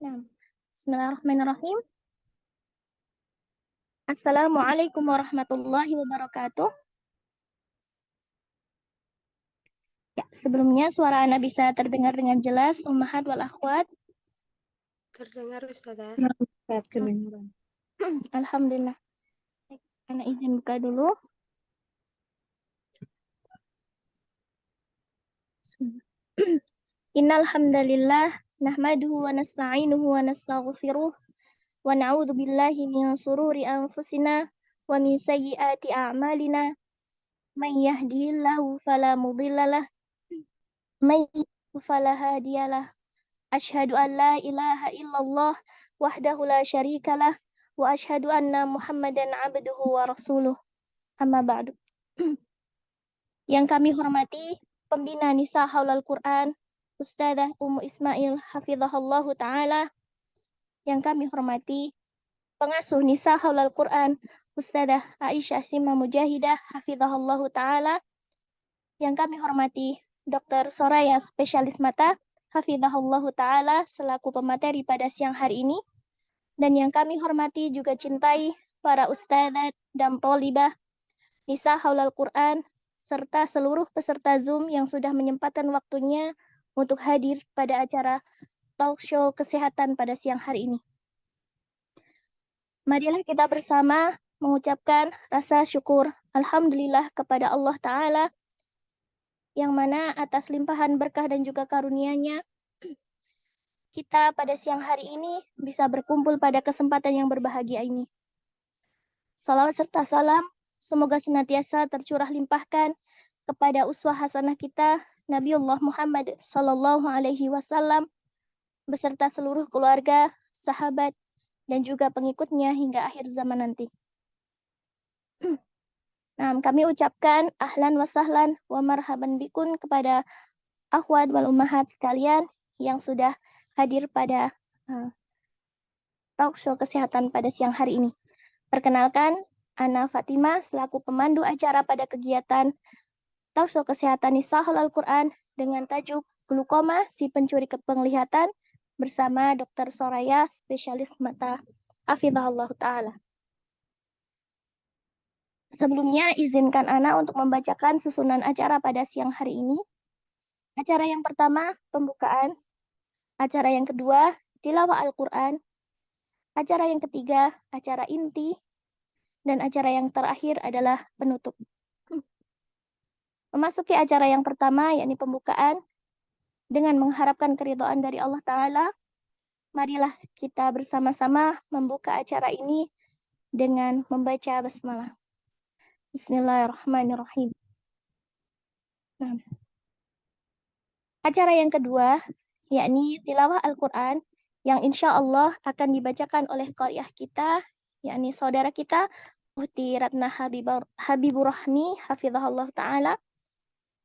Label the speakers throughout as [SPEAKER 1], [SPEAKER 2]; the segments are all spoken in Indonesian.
[SPEAKER 1] Nah, Bismillahirrahmanirrahim. Assalamualaikum warahmatullahi wabarakatuh. Ya, sebelumnya suara Ana bisa terdengar dengan jelas, Ummahat wal akhwat.
[SPEAKER 2] Terdengar, Ustazah.
[SPEAKER 3] Kedengaran.
[SPEAKER 1] Alhamdulillah. Ana izin buka dulu. Innal hamdalillah nahmaduhu wa nasta'inuhu wa nastaghfiruh wa na'udzu billahi min shururi anfusina wa min sayyiati a'malina. May yahdihillahu fala mudhillalah, may yudlil fala hadiyalah. Asyhadu an la ilaha illallah wahdahu la syarikalah wa asyhadu anna Muhammadan abduhu wa rasuluh. Amma ba'du. Yang kami hormati pembina Nisa Haulal Quran, Ustadzah Ummu Ismail hafizahullahu taala. Yang kami hormati pengasuh Nisa Haulal Quran, Ustadzah Aisyah Sima Mujahidah hafizahullahu taala. Yang kami hormati Dr. Soraya spesialis mata hafizahullahu taala selaku pemateri pada siang hari ini. Dan yang kami hormati juga cintai para ustadzat dan thalibah Nisa Haulal Quran serta seluruh peserta Zoom yang sudah menyempatkan waktunya untuk hadir pada acara talk show kesehatan pada siang hari ini. Marilah kita bersama mengucapkan rasa syukur alhamdulillah kepada Allah Ta'ala yang mana atas limpahan berkah dan juga karunia-Nya kita pada siang hari ini bisa berkumpul pada kesempatan yang berbahagia ini. Salawat serta salam semoga senantiasa tercurah limpahkan kepada uswah hasanah kita Nabiullah Muhammad sallallahu alaihi wasallam beserta seluruh keluarga, sahabat dan juga pengikutnya hingga akhir zaman nanti. Nah, kami ucapkan ahlan wa sahlan wa marhaban bikun kepada akhwat wal ummahat sekalian yang sudah hadir pada talk show kesehatan pada siang hari ini. Perkenalkan, Ana Fatimah selaku pemandu acara pada kegiatan talk show kesehatan Nisa Haulal Quran dengan tajuk Glukoma si pencuri penglihatan bersama Dr. Soraya spesialis mata hafizahullah taala. Sebelumnya izinkan Ana untuk membacakan susunan acara pada siang hari ini. Acara yang pertama pembukaan, acara yang kedua tilawah Al-Quran, acara yang ketiga acara inti, dan acara yang terakhir adalah penutup. Memasuki acara yang pertama yakni pembukaan, dengan mengharapkan keridhaan dari Allah Ta'ala, marilah kita bersama-sama membuka acara ini dengan membaca basmalah. Bismillahirrahmanirrahim. Nah, acara yang kedua yakni tilawah Al-Quran yang insya Allah akan dibacakan oleh qari'ah kita, yakni saudara kita Uhti Ratna Habibur Rahmi hafizahullah ta'ala.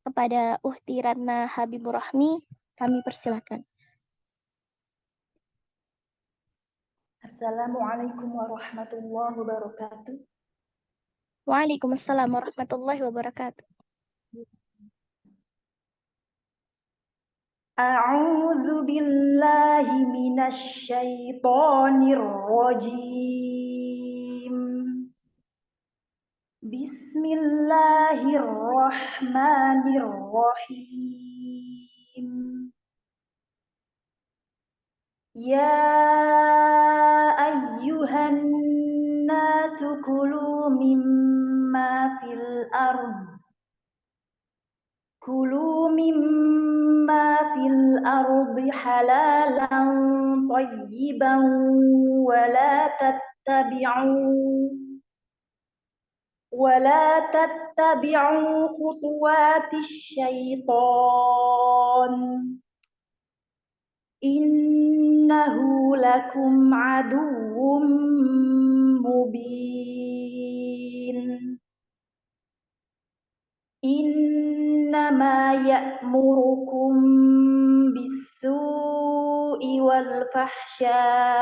[SPEAKER 1] Kepada Uhti Ratna Habibur Rahmi kami persilakan.
[SPEAKER 3] Assalamualaikum warahmatullahi wabarakatuh.
[SPEAKER 1] Waalaikumsalam warahmatullahi wabarakatuh.
[SPEAKER 3] A'udzu billahi minasy syaithanir rajim. Bismillahirrahmanirrahim. Ya ayyuhan nasu kulu mimma fil ardh Kulu mimma fil ardi halalan tayyiban ولا تتبعوا خطوات الشيطان إنه لكم عدو مبين إنما يأمركم بالسوء والفحشاء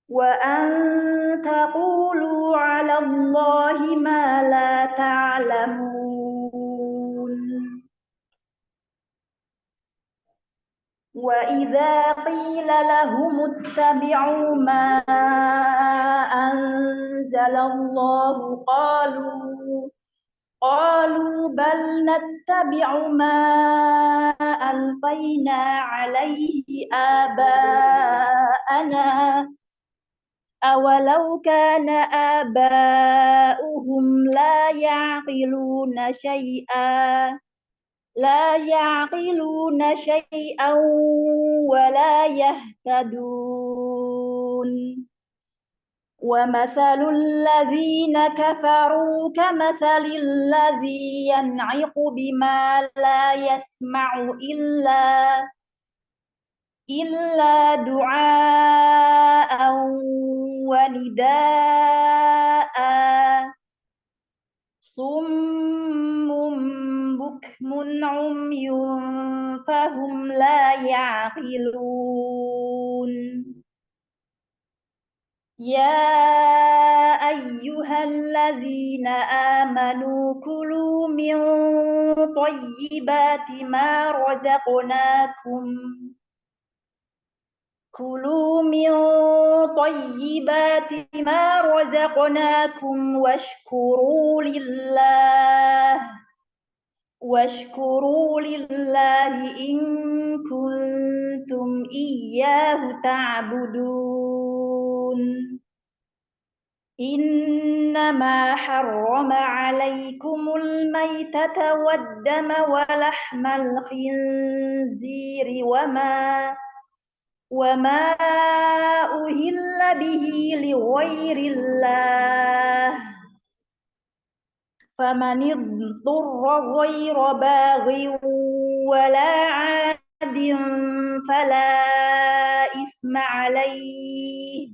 [SPEAKER 3] وأن تقولوا على الله ما لا تعلمون وإذا قيل لهم اتبعوا ما أنزل الله قالوا بل نتبع ما ألفينا عليه آباءنا أولو كان آباؤهم لا يعقلون شيئا ولا يهتدون ومثل الذين كفروا كمثل الذي ينعق بما لا يسمع إلا دعاء ونداء صم بكم عمي فهم لا يعقلون يا أيها الذين آمنوا كلوا من طيبات ما رزقناكم واشكروا لله إن كنتم إياه تعبدون إنما حرم عليكم الميتة والدم ولحم الخنزير وما أهل به لغير الله فمن اضطر غير باغ ولا عاد فلا إثم عليه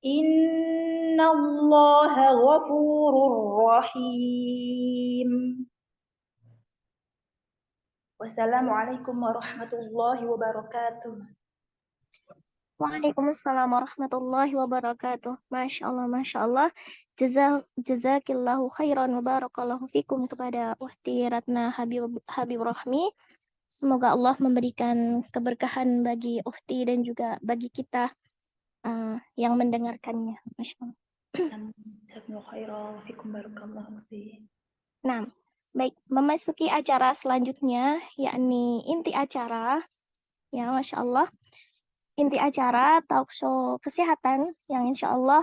[SPEAKER 3] إن الله غفور رحيم والسلام عليكم ورحمة الله وبركاته.
[SPEAKER 1] Waalaikumsalam warahmatullahi wabarakatuh. Masya Allah, Masya Allah. Jazakillahu khairan wa barakallahu fikum kepada Ukhti Ratna Habib Rahmi. Semoga Allah memberikan keberkahan bagi Ukhti dan juga bagi kita yang mendengarkannya. Masya Allah.
[SPEAKER 3] Jazakumullahu khairan fikum barakallahu fiik.
[SPEAKER 1] Nah, baik, memasuki acara selanjutnya, yakni inti acara. Ya, Masya Allah. Inti acara talk show kesehatan yang insya Allah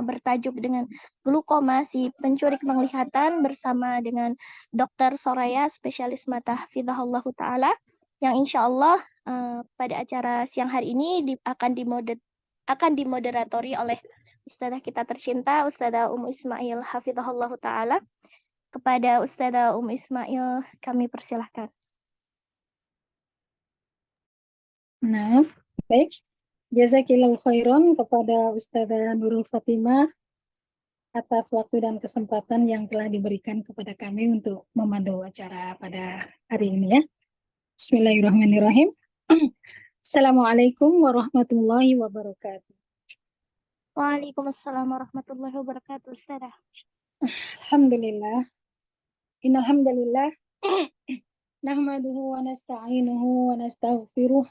[SPEAKER 1] bertajuk dengan glukoma si pencuri penglihatan bersama dengan Dr. Soraya, spesialis mata hafizahullah ta'ala, yang insya Allah pada acara siang hari ini akan dimoderatori oleh Ustadzah kita tercinta, Ustadzah Ismail hafizahullah ta'ala. Kepada Ustadzah Ismail kami persilahkan.
[SPEAKER 4] Nah, baik. Jazakillahu khairan kepada Ustazah Nurul Fatimah atas waktu dan kesempatan yang telah diberikan kepada kami untuk memandu acara pada hari ini ya. Bismillahirrahmanirrahim. Assalamualaikum warahmatullahi wabarakatuh.
[SPEAKER 1] Waalaikumsalam warahmatullahi wabarakatuh, Ustadzah.
[SPEAKER 4] Alhamdulillah. Innalhamdulillah. Nahmaduhu wa nasta'inuhu wa nastaghfiruh.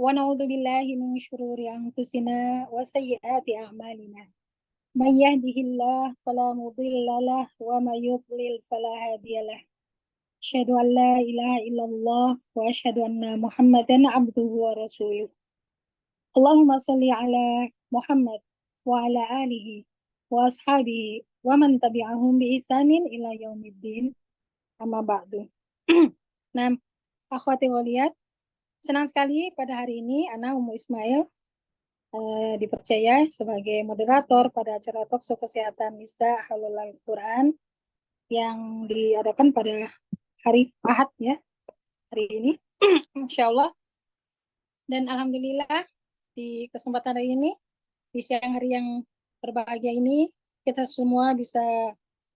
[SPEAKER 4] Wa na'udzu billahi min syururi anfusina wa sayyiati a'malina. May yahdihillahu fala mudilla lahu wa may yudlil fala hadiyalah. Asyhadu an la ilaha illallah wa asyhadu anna Muhammadan abduhu wa rasuluh. Allahumma shalli ala Muhammad wa ala alihi wa ashabihi wa man tabi'ahum bi ihsanin ila yaumiddin. Amma ba'du. Nah, akhwati waliyat, senang sekali pada hari ini Ana Ismail dipercaya sebagai moderator pada acara talkshow kesehatan Nisa Haulul Quran yang diadakan pada hari Ahad ya, hari ini. Insya Allah. Dan alhamdulillah di kesempatan hari ini, di siang hari yang berbahagia ini, kita semua bisa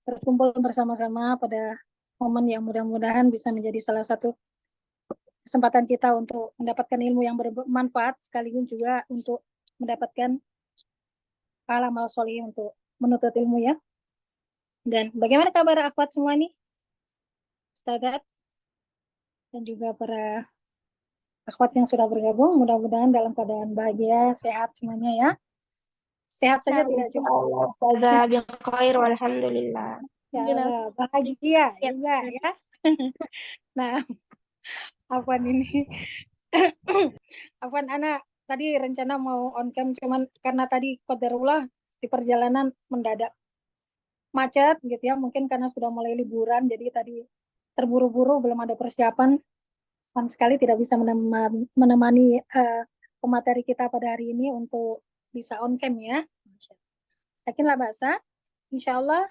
[SPEAKER 4] berkumpul bersama-sama pada momen yang mudah-mudahan bisa menjadi salah satu kesempatan kita untuk mendapatkan ilmu yang bermanfaat, sekaligus juga untuk mendapatkan pahala amal soleh untuk menuntut ilmu ya. Dan bagaimana kabar akhwat semua nih? Ustadzat dan juga para akhwat yang sudah bergabung. Mudah-mudahan dalam keadaan bahagia, sehat semuanya ya. Sehat saja
[SPEAKER 1] Nah,
[SPEAKER 4] tidak
[SPEAKER 3] Insya
[SPEAKER 4] cuma
[SPEAKER 3] Allah, Ustazah bikhair walhamdulillah.
[SPEAKER 4] ya
[SPEAKER 1] alhamdulillah
[SPEAKER 4] Allah, bahagia
[SPEAKER 1] ya,
[SPEAKER 4] juga ya. Nah, Afwan ini, Afwan anak tadi rencana mau on cam, cuman karena tadi qadarullah di perjalanan mendadak macet gitu ya, mungkin karena sudah mulai liburan, jadi tadi terburu-buru, belum ada persiapan, sama sekali tidak bisa menemani pemateri kita pada hari ini untuk bisa on cam ya. Yakinlah bahasa, insya Allah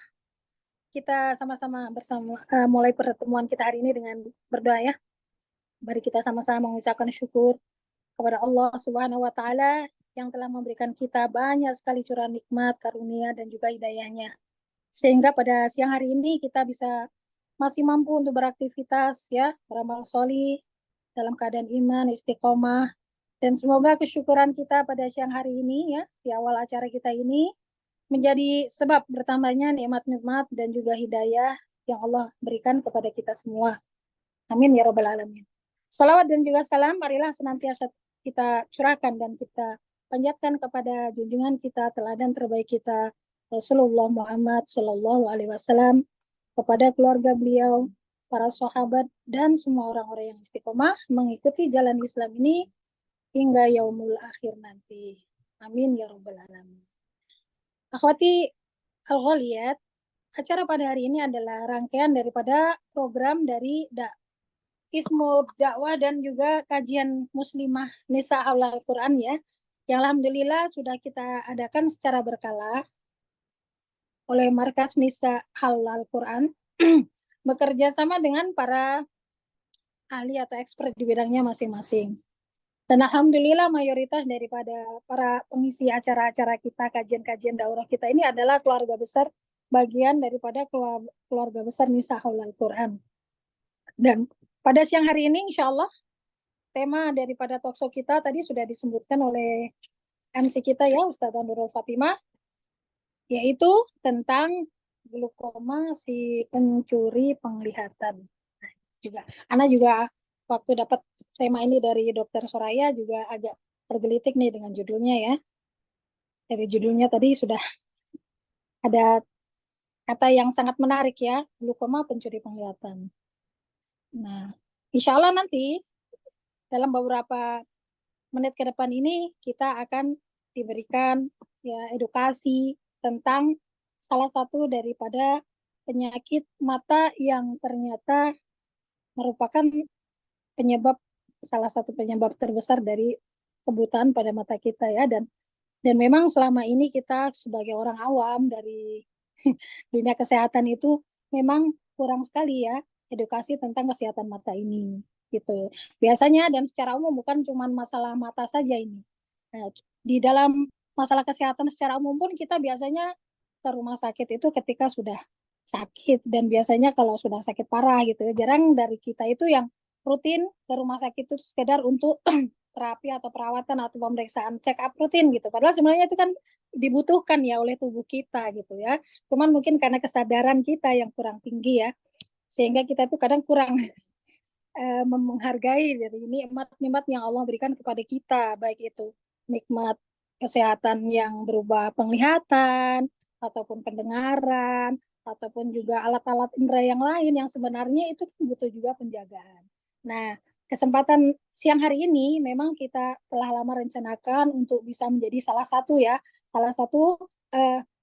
[SPEAKER 4] kita sama-sama bersama mulai pertemuan kita hari ini dengan berdoa ya. Mari kita sama-sama mengucapkan syukur kepada Allah Subhanahu wa taala yang telah memberikan kita banyak sekali curahan nikmat, karunia dan juga hidayahnya. Sehingga pada siang hari ini kita bisa masih mampu untuk beraktivitas ya, beramal solih dalam keadaan iman, istiqomah, dan semoga kesyukuran kita pada siang hari ini ya, di awal acara kita ini menjadi sebab bertambahnya nikmat-nikmat dan juga hidayah yang Allah berikan kepada kita semua. Amin ya rabbal alamin. Salawat dan juga salam marilah senantiasa kita curahkan dan kita panjatkan kepada junjungan kita, teladan terbaik kita, Rasulullah Muhammad Shallallahu Alaihi Wasallam, kepada keluarga beliau, para sahabat dan semua orang-orang yang istiqomah mengikuti jalan Islam ini hingga yaumul akhir nanti. Amin ya rabbal alamin. Akhwati al-ghaliyat, acara pada hari ini adalah rangkaian daripada program dari Ismu dakwah dan juga kajian muslimah Nisa Haulal Quran ya, yang alhamdulillah sudah kita adakan secara berkala oleh Markas Nisa Haulal Quran bekerja sama dengan para ahli atau expert di bidangnya masing-masing. Dan alhamdulillah mayoritas daripada para pengisi acara-acara kita, kajian-kajian daurah kita ini adalah keluarga besar, bagian daripada keluarga besar Nisa Haulal Quran. Dan pada siang hari ini insya Allah tema daripada talkshow kita tadi sudah disebutkan oleh MC kita ya, Ustazah Nurul Fatimah, yaitu tentang glukoma si pencuri penglihatan. Juga, Ana juga waktu dapat tema ini dari Dokter Soraya juga agak tergelitik nih dengan judulnya ya. Dari judulnya tadi sudah ada kata yang sangat menarik ya, glukoma pencuri penglihatan. Nah, insya Allah nanti dalam beberapa menit ke depan ini kita akan diberikan ya edukasi tentang salah satu daripada penyakit mata yang ternyata merupakan salah satu penyebab terbesar dari kebutaan pada mata kita ya, dan memang selama ini kita sebagai orang awam dari dunia kesehatan itu memang kurang sekali ya edukasi tentang kesehatan mata ini gitu. Biasanya dan secara umum bukan cuma masalah mata saja ini. Nah, di dalam masalah kesehatan secara umum pun kita biasanya ke rumah sakit itu ketika sudah sakit, dan biasanya kalau sudah sakit parah gitu. Jarang dari kita itu yang rutin ke rumah sakit itu sekedar untuk terapi atau perawatan atau pemeriksaan check up rutin gitu. Padahal sebenarnya itu kan dibutuhkan ya oleh tubuh kita gitu ya. Cuman mungkin karena kesadaran kita yang kurang tinggi ya, sehingga kita tuh kadang kurang menghargai dari nikmat-nikmat yang Allah berikan kepada kita, baik itu nikmat kesehatan yang berupa penglihatan, ataupun pendengaran, ataupun juga alat-alat indera yang lain yang sebenarnya itu butuh juga penjagaan. Nah, kesempatan siang hari ini memang kita telah lama rencanakan untuk bisa menjadi salah satu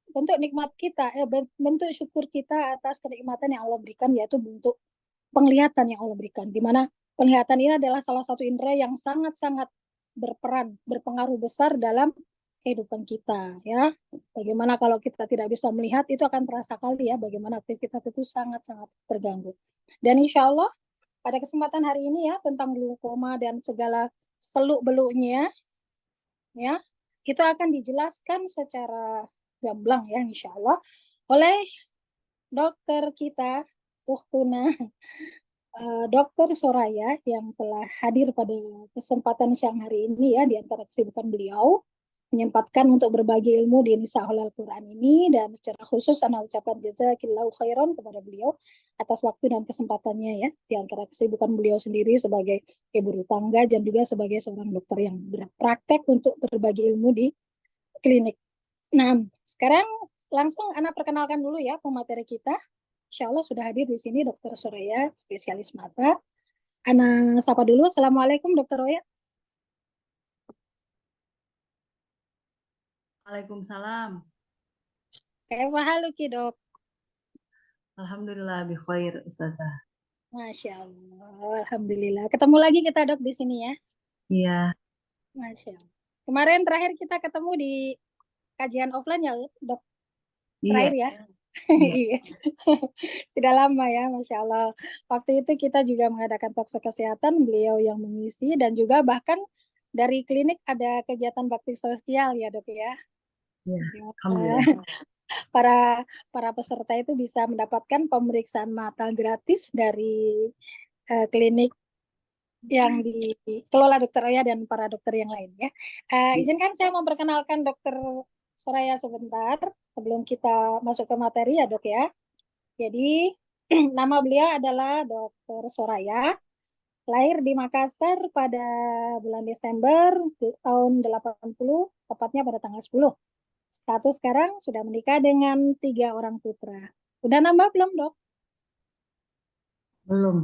[SPEAKER 4] bentuk nikmat kita, bentuk syukur kita atas kenikmatan yang Allah berikan, yaitu bentuk penglihatan yang Allah berikan, di mana penglihatan ini adalah salah satu indera yang sangat-sangat berpengaruh besar dalam kehidupan kita ya. Bagaimana kalau kita tidak bisa melihat, itu akan terasa kali ya bagaimana aktivitas itu sangat-sangat terganggu. Dan insya Allah pada kesempatan hari ini ya tentang glaukoma dan segala seluk-beluknya ya, itu akan dijelaskan secara gamblang ya insya Allah oleh dokter kita Ukhtuna Dokter Soraya yang telah hadir pada kesempatan siang hari ini ya, di antara kesibukan beliau. menyempatkan untuk berbagi ilmu di Nisahul Al-Quran ini, dan secara khusus Ana ucapkan jazakillahu khairan kepada beliau atas waktu dan kesempatannya ya, di antara kesibukan beliau sendiri sebagai ibu rumah tangga dan juga sebagai seorang dokter yang berpraktek untuk berbagi ilmu di klinik. Nah, sekarang langsung Ana perkenalkan dulu ya pemateri kita. Insya Allah sudah hadir di sini Dokter Soraya, spesialis mata. Ana sapa dulu. Assalamualaikum Dokter Roya.
[SPEAKER 5] Waalaikumsalam.
[SPEAKER 4] Kaifa haluki dok?
[SPEAKER 5] Alhamdulillah bi khair Ustazah.
[SPEAKER 4] Masya Allah, Alhamdulillah. Ketemu lagi kita dok di sini ya.
[SPEAKER 5] Iya,
[SPEAKER 4] Masya Allah. Kemarin terakhir kita ketemu di kajian offline ya dok,
[SPEAKER 5] iya,
[SPEAKER 4] terakhir ya.
[SPEAKER 5] iya.
[SPEAKER 4] Iya. Sudah lama ya, Masya Allah. Waktu itu kita juga mengadakan talkshow kesehatan, beliau yang mengisi, dan juga bahkan dari klinik ada kegiatan bakti sosial ya dok ya.
[SPEAKER 5] Iya,
[SPEAKER 4] Di mana
[SPEAKER 5] Alhamdulillah.
[SPEAKER 4] para peserta itu bisa mendapatkan pemeriksaan mata gratis dari klinik yang dikelola Dokter Oya dan para dokter yang lain ya. Izinkan saya memperkenalkan Dokter Soraya sebentar sebelum kita masuk ke materi ya dok ya. Jadi nama beliau adalah Dokter Soraya, lahir di Makassar pada bulan Desember tahun 80, tepatnya pada tanggal 10. Status sekarang sudah menikah dengan 3 orang putra. Udah nambah belum dok?
[SPEAKER 5] Belum.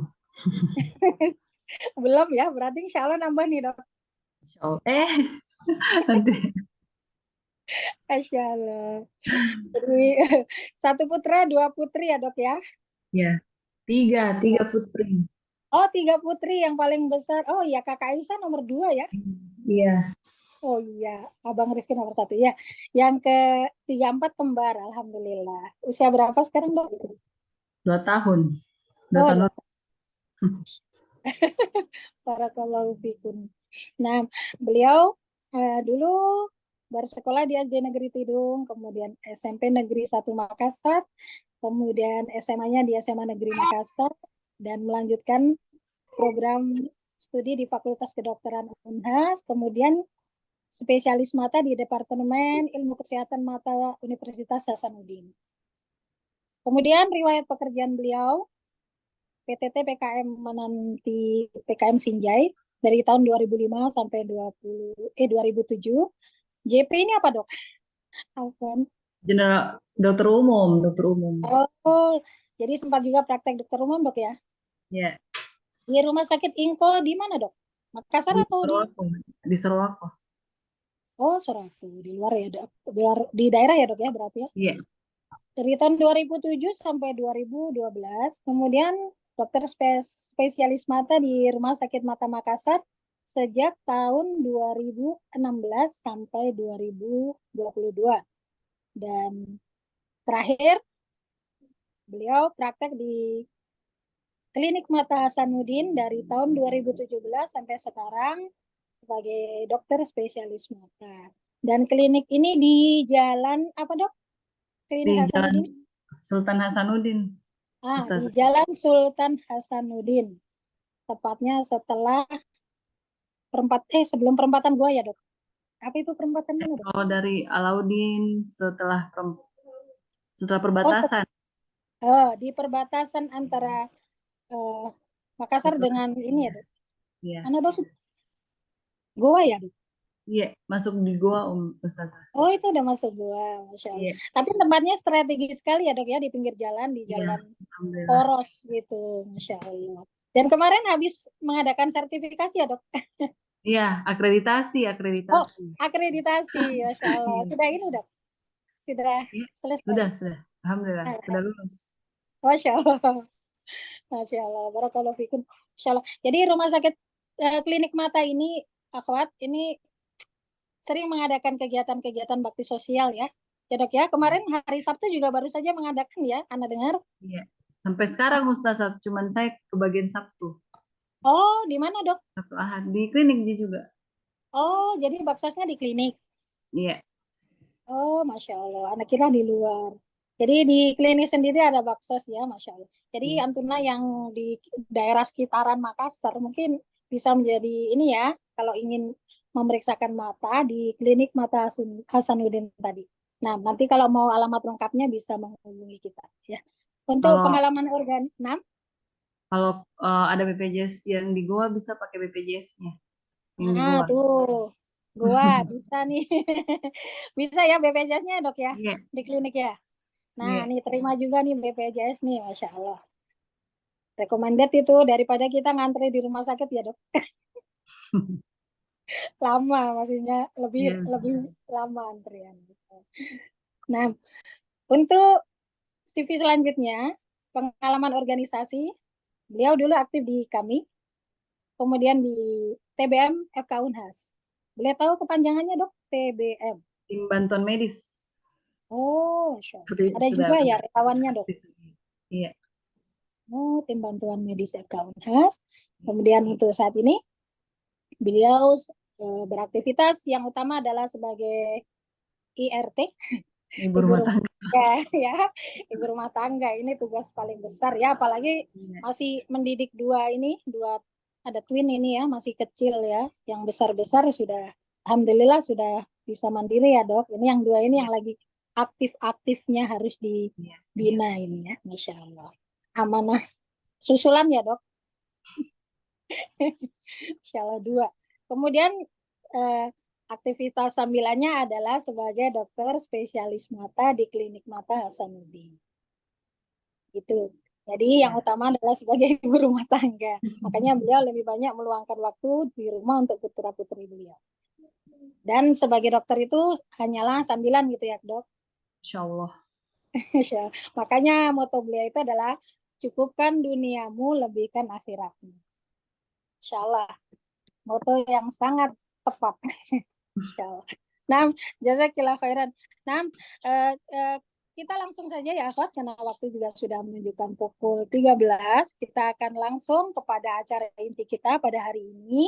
[SPEAKER 4] Belum ya, berarti insya Allah nambah nih dok.
[SPEAKER 5] Insya Allah. Nanti.
[SPEAKER 4] Masya Allah. Jadi 1 putra, 2 putri ya dok ya.
[SPEAKER 5] Ya, tiga putri.
[SPEAKER 4] Oh 3 putri, yang paling besar. Oh iya, kakak Aisyah nomor 2 ya.
[SPEAKER 5] Iya,
[SPEAKER 4] Oh iya, Abang Rifki nomor 1 ya. Yang ke 3, 4 kembar, Alhamdulillah. Usia berapa sekarang dok?
[SPEAKER 5] 2 tahun. 2
[SPEAKER 4] Oh,
[SPEAKER 5] tahun.
[SPEAKER 4] barakallahu fikum. Nah, beliau dulu bersekolah di SD Negeri Tidung, kemudian SMP Negeri 1 Makassar, kemudian SMA-nya di SMA Negeri Makassar, dan melanjutkan program studi di Fakultas Kedokteran Unhas, kemudian spesialis mata di Departemen Ilmu Kesehatan Mata Universitas Hasanuddin. Kemudian riwayat pekerjaan beliau, PTT PKM menanti PKM Sinjai dari tahun 2005 sampai 2007. JP ini apa dok? Alfon.
[SPEAKER 5] General dokter umum.
[SPEAKER 4] Oh, jadi sempat juga praktek dokter umum dok ya?
[SPEAKER 5] Ya,
[SPEAKER 4] Di rumah sakit Inko di mana dok? Makassar
[SPEAKER 5] di
[SPEAKER 4] atau di?
[SPEAKER 5] Sorowako. Di Sorowako.
[SPEAKER 4] Oh, Sorowako, di luar ya dok. Di daerah ya dok ya berarti ya?
[SPEAKER 5] Iya.
[SPEAKER 4] Dari tahun 2007 sampai 2012, kemudian dokter spesialis mata di Rumah Sakit Mata Makassar sejak tahun 2016 sampai 2022. Dan terakhir, beliau praktek di Klinik Mata Hasanuddin dari tahun 2017 sampai sekarang sebagai dokter spesialis mata. Dan klinik ini di jalan apa dok? Klinik
[SPEAKER 5] Di Jalan
[SPEAKER 4] Hasanuddin?
[SPEAKER 5] Sultan Hasanuddin.
[SPEAKER 4] Di
[SPEAKER 5] Ustazah.
[SPEAKER 4] Jalan Sultan Hasanuddin. Tepatnya setelah sebelum perempatan gua ya, Dok. Apa itu perempatan mana, Dok?
[SPEAKER 5] Kalau dari Alauddin setelah
[SPEAKER 4] Oh,
[SPEAKER 5] perbatasan.
[SPEAKER 4] di perbatasan antara Makassar dengan ini ya, Dok.
[SPEAKER 5] Iya.
[SPEAKER 4] Mana, Dok? Goa ya, Dok?
[SPEAKER 5] Iya, masuk di gua Ustazah.
[SPEAKER 4] Oh, itu udah masuk Goa, Masya Allah.
[SPEAKER 5] Iya.
[SPEAKER 4] Tapi tempatnya strategis sekali ya, Dok ya, di pinggir jalan, di
[SPEAKER 5] Iya,
[SPEAKER 4] jalan
[SPEAKER 5] Alhamdulillah.
[SPEAKER 4] poros gitu, Masya Allah. Dan kemarin habis mengadakan sertifikasi ya, Dok?
[SPEAKER 5] Iya, akreditasi.
[SPEAKER 4] Oh, akreditasi, Masya Allah.
[SPEAKER 5] Iya.
[SPEAKER 4] Sudah ini, Dok? Sudah
[SPEAKER 5] Iya,
[SPEAKER 4] selesai?
[SPEAKER 5] sudah. Alhamdulillah, sudah lulus.
[SPEAKER 4] Masya Allah. Masya Allah. Barakallahu fikum. Masya Allah. Jadi rumah sakit klinik mata ini, akhwat, ini sering mengadakan kegiatan-kegiatan bakti sosial ya. Ya dok ya, kemarin hari Sabtu juga baru saja mengadakan ya, Anda dengar?
[SPEAKER 5] Iya. Sampai sekarang Ustazah, cuman saya kebagian Sabtu.
[SPEAKER 4] Oh, di mana dok?
[SPEAKER 5] Sabtu Ahad. Di klinik juga.
[SPEAKER 4] Oh, jadi baksosnya di klinik.
[SPEAKER 5] Iya.
[SPEAKER 4] Oh, Masya Allah. Anak kira di luar. Jadi di klinik sendiri ada baksos ya, Masya Allah. Jadi
[SPEAKER 5] Iya.
[SPEAKER 4] Antuna yang di daerah sekitaran Makassar mungkin bisa menjadi ini ya, kalau ingin memeriksakan mata di klinik mata Hasanuddin tadi. Nah, nanti kalau mau alamat lengkapnya bisa menghubungi kita ya. Untuk
[SPEAKER 5] Kalau
[SPEAKER 4] pengalaman organ, nah,
[SPEAKER 5] kalau ada BPJS yang di Goa bisa pakai BPJS-nya. Yang di
[SPEAKER 4] nah
[SPEAKER 5] Goa.
[SPEAKER 4] tuh, gua bisa nih, bisa ya BPJS-nya dok ya
[SPEAKER 5] Iya,
[SPEAKER 4] di klinik ya. Nah,
[SPEAKER 5] iya.
[SPEAKER 4] nih terima juga nih BPJS nih, masya Allah. Recommended itu daripada kita ngantri di rumah sakit ya dok. Lama maksudnya lebih
[SPEAKER 5] Iya.
[SPEAKER 4] lebih lama antrian gitu. Nah, untuk CV selanjutnya, pengalaman organisasi, beliau dulu aktif di kami, kemudian di TBM FK Unhas. Boleh tahu kepanjangannya dok? TBM.
[SPEAKER 5] Tim bantuan medis.
[SPEAKER 4] Oh, Masya Allah.
[SPEAKER 5] Tapi
[SPEAKER 4] Ada
[SPEAKER 5] sudah
[SPEAKER 4] juga ya relawannya dok.
[SPEAKER 5] aktif. Iya.
[SPEAKER 4] Oh, tim bantuan medis FK Unhas. Kemudian untuk saat ini beliau beraktivitas yang utama adalah sebagai IRT,
[SPEAKER 5] Ibu
[SPEAKER 4] ibu
[SPEAKER 5] rumah
[SPEAKER 4] rumah
[SPEAKER 5] tangga.
[SPEAKER 4] tangga ya, ibu rumah tangga ini tugas paling besar ya, apalagi
[SPEAKER 5] Iya.
[SPEAKER 4] masih mendidik dua ada twin ini ya, masih kecil ya, yang besar-besar sudah alhamdulillah sudah bisa mandiri ya dok. Ini yang dua ini
[SPEAKER 5] Iya.
[SPEAKER 4] yang lagi aktif-aktifnya harus
[SPEAKER 5] Iya.
[SPEAKER 4] dibina ini ya, masya Allah. Amanah susulan ya dok. Insya Allah dua. Kemudian eh, aktivitas sambilannya adalah sebagai dokter spesialis mata di klinik mata Hasanuddin. Gitu. Jadi yang
[SPEAKER 5] Iya.
[SPEAKER 4] utama adalah sebagai ibu rumah tangga. Makanya beliau lebih banyak meluangkan waktu di rumah untuk putra-putri beliau. Dan sebagai dokter itu hanyalah sambilan gitu ya dok.
[SPEAKER 5] Insya Allah.
[SPEAKER 4] Makanya moto beliau itu adalah cukupkan duniamu, lebihkan akhiratmu. Insya Allah. Moto yang sangat tepat. Insya Allah. Nah, jazakillah khairan. Nah, eh, eh, kita langsung saja ya, Akhwat, karena waktu juga sudah menunjukkan pukul 13. Kita akan langsung kepada acara inti kita pada hari ini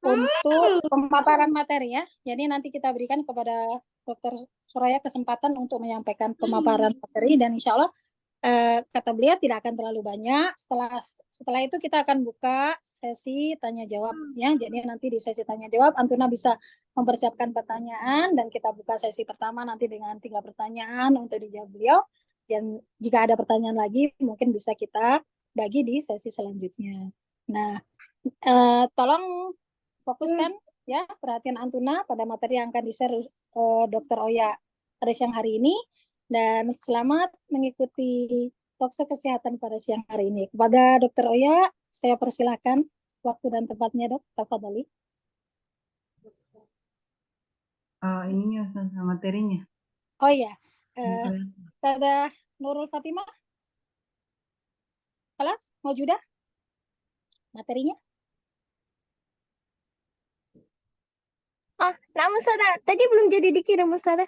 [SPEAKER 4] untuk pemaparan materi ya. Jadi nanti kita berikan kepada Dokter Soraya kesempatan untuk menyampaikan pemaparan materi dan insya Allah kata beliau tidak akan terlalu banyak. Setelah itu kita akan buka sesi tanya jawab ya. Jadi nanti di sesi tanya jawab Antuna bisa mempersiapkan pertanyaan dan kita buka sesi pertama nanti dengan 3 pertanyaan untuk dijawab beliau. Dan jika ada pertanyaan lagi mungkin bisa kita bagi di sesi selanjutnya. Nah, tolong fokuskan ya perhatian Antuna pada materi yang akan di-share Dr. Oya pada siang hari ini. Dan selamat mengikuti talkshow kesehatan pada siang hari ini. Kepada Dokter Oya, saya persilahkan waktu dan tempatnya, Dok. Tafadhali.
[SPEAKER 5] Ininya Ustaz, materinya.
[SPEAKER 4] Oh iya,
[SPEAKER 5] Gitu ya.
[SPEAKER 4] Tada Nurul Fatimah, kelas, mau juda materinya?
[SPEAKER 1] Oh, nah Mustada, tadi belum jadi dikirim Mustada.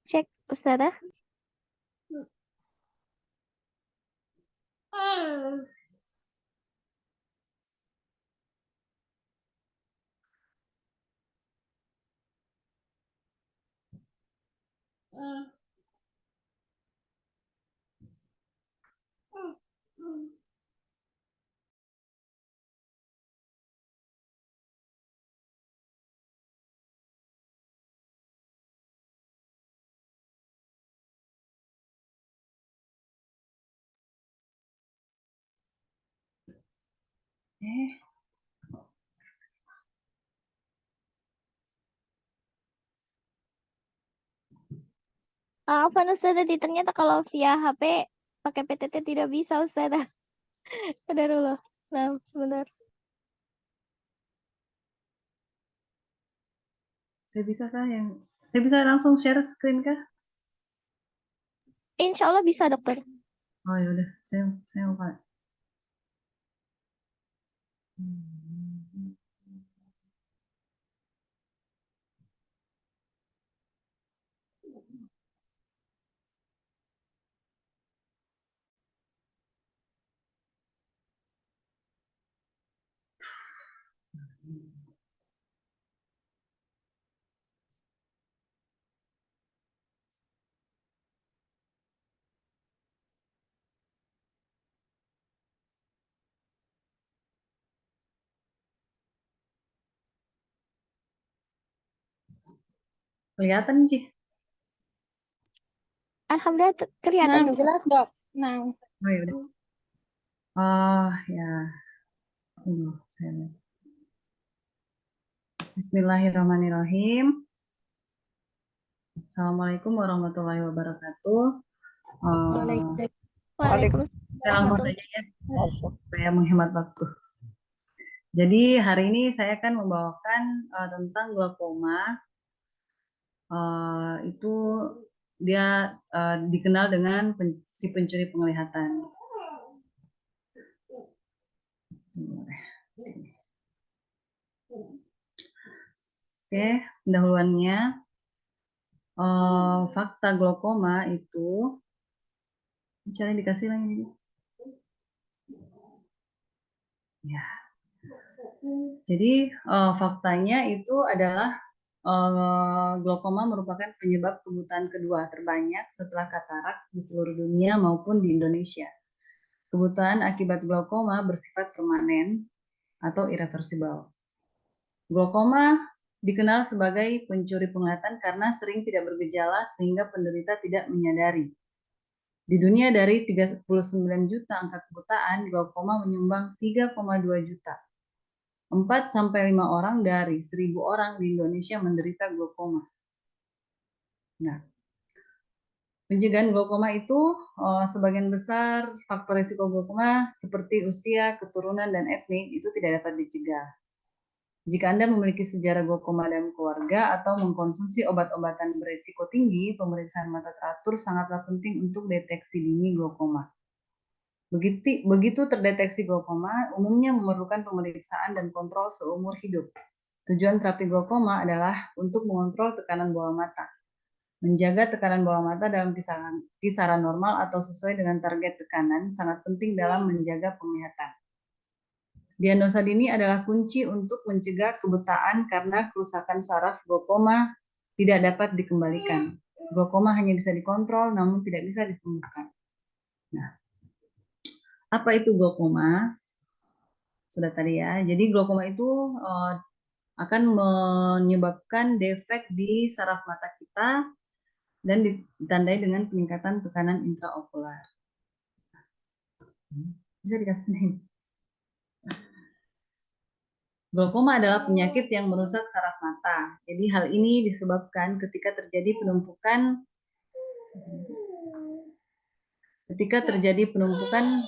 [SPEAKER 1] Cek Mustada.
[SPEAKER 5] Eh,
[SPEAKER 1] Afwan Ustazah, ternyata kalau via HP pakai PTT tidak bisa Ustazah. Udah dulu. Nah, sebentar.
[SPEAKER 5] saya bisa langsung share screen kah?
[SPEAKER 1] Insya Allah bisa dokter.
[SPEAKER 5] Oh ya udah, saya mau Pak. Hmm. Kelihatan, Ci?
[SPEAKER 1] Alhamdulillah
[SPEAKER 4] Nah,
[SPEAKER 1] kelihatan dok.
[SPEAKER 4] jelas dok. Nah,
[SPEAKER 5] Oh ya udah. Oh ya, tunggu saya lihat. Bismillahirrahmanirrahim. Assalamualaikum warahmatullahi wabarakatuh.
[SPEAKER 1] Waalaikumsalam
[SPEAKER 5] Kita langsung
[SPEAKER 1] warahmatullahi
[SPEAKER 5] saja ya, supaya menghemat waktu. Jadi hari ini saya akan membawakan tentang glaukoma. Itu dia dikenal dengan si pencuri penglihatan. Oke, pendahuluannya. Fakta glaukoma itu, cara dikasih lagi. Ya. Jadi faktanya itu adalah glaukoma merupakan penyebab kebutaan kedua terbanyak setelah katarak di seluruh dunia maupun di Indonesia. Kebutaan akibat glaukoma bersifat permanen atau irreversible. Glaukoma dikenal sebagai pencuri penglihatan karena sering tidak bergejala sehingga penderita tidak menyadari. Di dunia dari 39 juta angka kebutaan, glaukoma menyumbang 3,2 juta. 4-5 orang dari 1.000 orang di Indonesia menderita glaukoma. Nah, pencegahan glaukoma itu sebagian besar faktor risiko glaukoma seperti usia, keturunan, dan etnik itu tidak dapat dicegah. Jika Anda memiliki sejarah glaukoma dalam keluarga atau mengkonsumsi obat-obatan berisiko tinggi, pemeriksaan mata teratur sangatlah penting untuk deteksi dini glaukoma. Begitu terdeteksi glaukoma, umumnya memerlukan pemeriksaan dan kontrol seumur hidup. Tujuan terapi glaukoma adalah untuk mengontrol tekanan bola mata, menjaga tekanan bola mata dalam kisaran normal atau sesuai dengan target tekanan, sangat penting dalam menjaga penglihatan. Diagnosa dini adalah kunci untuk mencegah kebutaan karena kerusakan saraf glaukoma tidak dapat dikembalikan. Glaukoma hanya bisa dikontrol namun tidak bisa disembuhkan. Nah, apa itu glaukoma? Sudah tadi ya. Jadi glaukoma itu akan menyebabkan defek di saraf mata kita dan ditandai dengan peningkatan tekanan intraokular. Bisa dikasih pening. Glaukoma adalah penyakit yang merusak saraf mata. Jadi hal ini disebabkan ketika terjadi penumpukan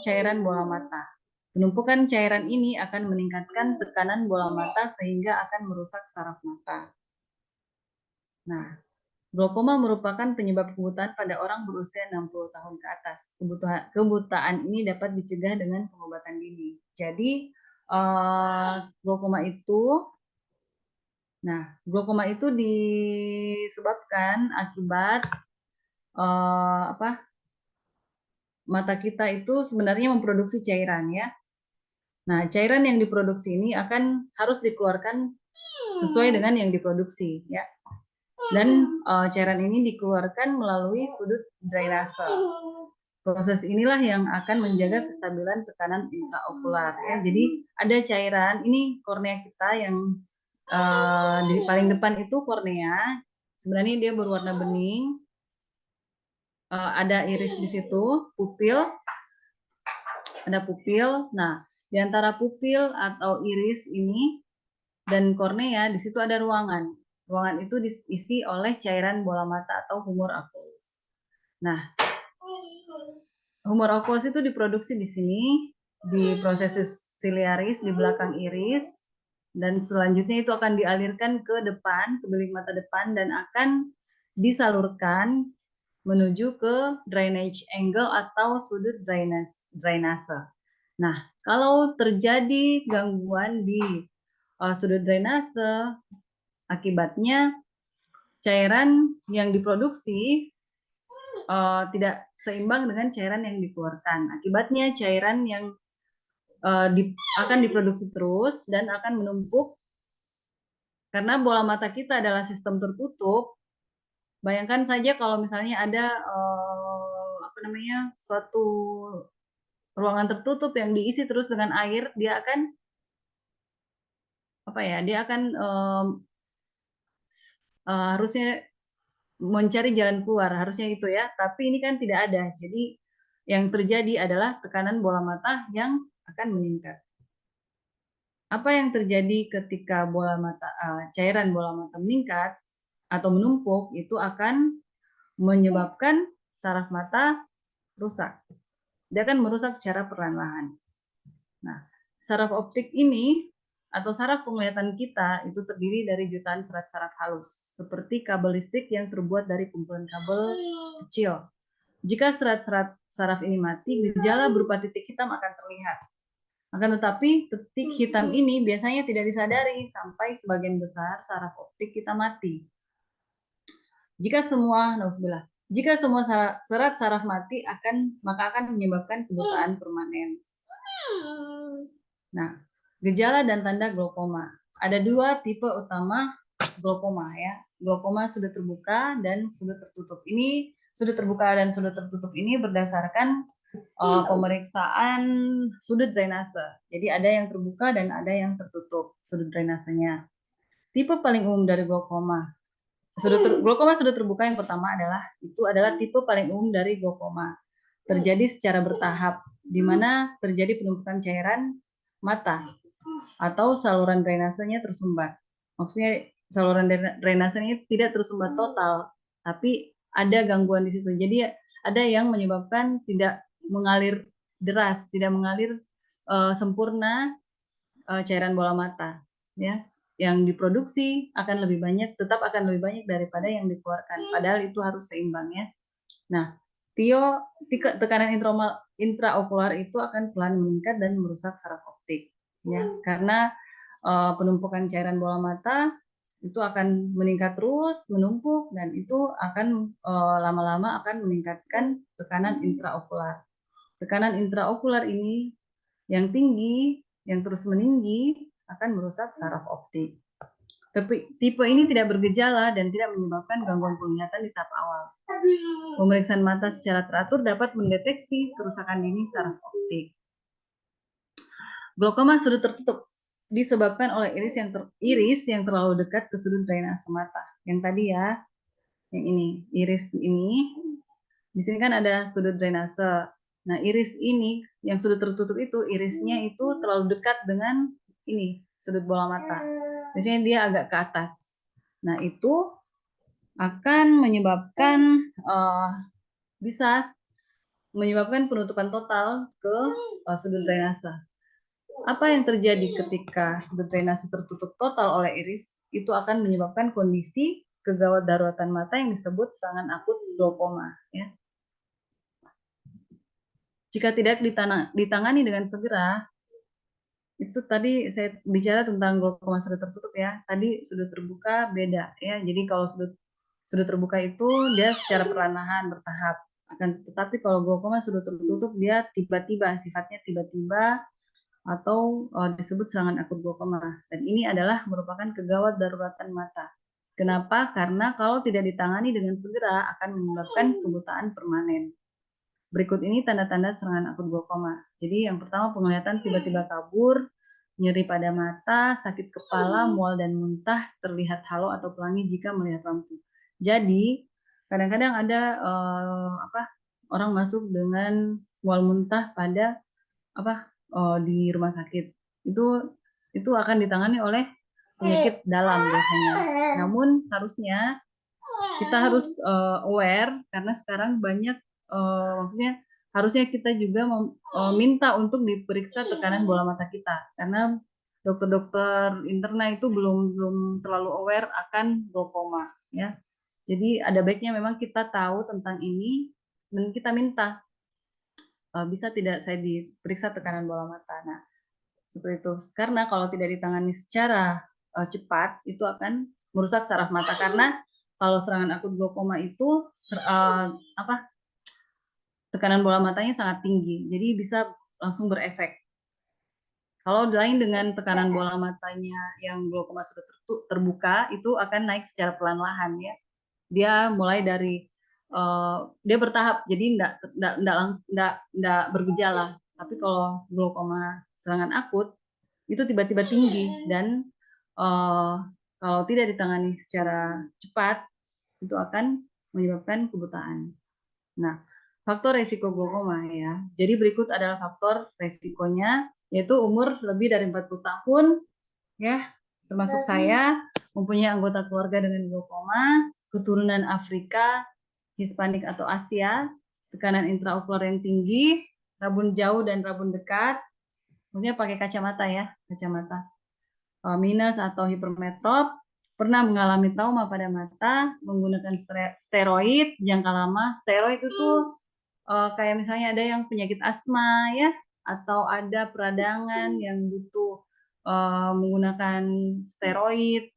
[SPEAKER 5] cairan bola mata. Penumpukan cairan ini akan meningkatkan tekanan bola mata sehingga akan merusak saraf mata. Nah, glaukoma merupakan penyebab kebutaan pada orang berusia 60 tahun ke atas. Kebutaan ini dapat dicegah dengan pengobatan dini. Jadi glaukoma itu disebabkan akibat mata kita itu sebenarnya memproduksi cairan ya. Nah, cairan yang diproduksi ini harus dikeluarkan sesuai dengan yang diproduksi ya. Dan cairan ini dikeluarkan melalui sudut drainase. Proses inilah yang akan menjaga kestabilan tekanan intraokular ya. Jadi ada cairan, ini kornea kita yang di paling depan itu kornea. Sebenarnya dia berwarna bening. Ada iris di situ, pupil. Ada pupil. Nah, di antara pupil atau iris ini dan kornea di situ ada ruangan. Ruangan itu diisi oleh cairan bola mata atau humor aqueous. Nah, humor aqueous itu diproduksi di sini, di proses siliaris di belakang iris, dan selanjutnya itu akan dialirkan ke depan, ke bilik mata depan, dan akan disalurkan menuju ke drainage angle atau sudut drainase. Nah, kalau terjadi gangguan di sudut drainase, akibatnya cairan yang diproduksi tidak seimbang dengan cairan yang dikeluarkan. Akibatnya cairan yang akan diproduksi terus dan akan menumpuk karena bola mata kita adalah sistem tertutup. Bayangkan saja kalau misalnya ada suatu ruangan tertutup yang diisi terus dengan air, dia akan harusnya mencari jalan keluar, harusnya itu ya. Tapi ini kan tidak ada. Jadi yang terjadi adalah tekanan bola mata yang akan meningkat. Apa yang terjadi ketika cairan bola mata meningkat atau menumpuk, itu akan menyebabkan saraf mata rusak. Dia akan merusak secara perlahan-lahan. Nah, saraf optik ini atau saraf penglihatan kita itu terdiri dari jutaan serat-serat halus, seperti kabel listrik yang terbuat dari kumpulan kabel kecil. Jika serat-serat saraf ini mati, gejala berupa titik hitam akan terlihat. Akan tetapi, titik hitam ini biasanya tidak disadari sampai sebagian besar saraf optik kita mati. Jika semua serat saraf mati, maka akan menyebabkan kebutaan permanen. Nah, gejala dan tanda glaukoma. Ada 2 tipe utama glaukoma ya. Glaukoma sudut terbuka dan sudut tertutup. Ini sudut terbuka dan sudut tertutup ini berdasarkan pemeriksaan sudut drainase. Jadi ada yang terbuka dan ada yang tertutup sudut drainasenya. Tipe paling umum dari glaukoma. Glaukoma sudut terbuka yang pertama adalah tipe paling umum dari glaukoma. Terjadi secara bertahap, di mana terjadi penumpukan cairan mata atau saluran drainasenya tersumbat. Maksudnya saluran drainasenya tidak tersumbat total, tapi ada gangguan di situ. Jadi ada yang menyebabkan tidak mengalir deras, tidak mengalir sempurna cairan bola mata. Ya, yang diproduksi tetap akan lebih banyak daripada yang dikeluarkan. Padahal itu harus seimbang ya. Nah, tekanan intraokular itu akan pelan meningkat dan merusak saraf optik, ya, karena penumpukan cairan bola mata itu akan meningkat terus, menumpuk, dan itu akan lama-lama akan meningkatkan tekanan intraokular. Tekanan intraokular ini yang tinggi, yang terus meninggi, akan merusak saraf optik. Tapi tipe ini tidak bergejala dan tidak menyebabkan gangguan penglihatan di tahap awal. Pemeriksaan mata secara teratur dapat mendeteksi kerusakan dini saraf optik. Glaukoma sudut tertutup disebabkan oleh iris yang terlalu dekat ke sudut drainase mata. Yang tadi ya, yang ini, iris ini. Di sini kan ada sudut drainase. Nah, iris ini yang sudut tertutup itu, irisnya itu terlalu dekat dengan ini, sudut bola mata. Biasanya dia agak ke atas. Nah, itu akan bisa menyebabkan penutupan total ke sudut drainase. Apa yang terjadi ketika sudut drainase tertutup total oleh iris? Itu akan menyebabkan kondisi kegawat daruratan mata yang disebut serangan akut glaukoma. Ya. Jika tidak ditangani dengan segera, itu tadi saya bicara tentang glaukoma sudut tertutup ya. Tadi sudut terbuka beda ya. Jadi kalau sudut terbuka itu dia secara perlahan bertahap. Tetapi kalau glaukoma sudut tertutup dia tiba-tiba, sifatnya tiba-tiba atau disebut serangan akut glaukoma. Dan ini adalah merupakan kegawat daruratan mata. Kenapa? Karena kalau tidak ditangani dengan segera akan menyebabkan kebutaan permanen. Berikut ini tanda-tanda serangan akut glaukoma. Jadi yang pertama penglihatan tiba-tiba kabur, nyeri pada mata, sakit kepala, mual dan muntah, terlihat halo atau pelangi jika melihat lampu. Jadi kadang-kadang ada orang masuk dengan mual muntah pada di rumah sakit. Itu akan ditangani oleh penyakit dalam biasanya. Namun harusnya kita harus aware karena sekarang banyak maksudnya harusnya kita juga minta untuk diperiksa tekanan bola mata kita karena dokter-dokter interna itu belum terlalu aware akan glaukoma ya. Jadi ada baiknya memang kita tahu tentang ini dan kita minta bisa tidak saya diperiksa tekanan bola mata. Nah, seperti itu. Karena kalau tidak ditangani secara cepat itu akan merusak saraf mata karena kalau serangan akut glaukoma itu tekanan bola matanya sangat tinggi, jadi bisa langsung berefek. Kalau lain dengan tekanan bola matanya yang glaukoma sudah terbuka, itu akan naik secara perlahan-lahan ya. Dia mulai dari dia bertahap, jadi enggak bergejala. Tapi kalau glaukoma serangan akut itu tiba-tiba tinggi dan kalau tidak ditangani secara cepat itu akan menyebabkan kebutaan. Nah, faktor resiko glaukoma ya. Jadi berikut adalah faktor resikonya, yaitu umur lebih dari 40 tahun, ya, termasuk saya, mempunyai anggota keluarga dengan glaukoma, keturunan Afrika, Hispanik atau Asia, tekanan intraokular yang tinggi, rabun jauh dan rabun dekat, maksudnya pakai kacamata ya, kacamata minus atau hipermetrop, pernah mengalami trauma pada mata, menggunakan steroid jangka lama. Steroid itu kayak misalnya ada yang penyakit asma ya, atau ada peradangan yang butuh menggunakan steroid.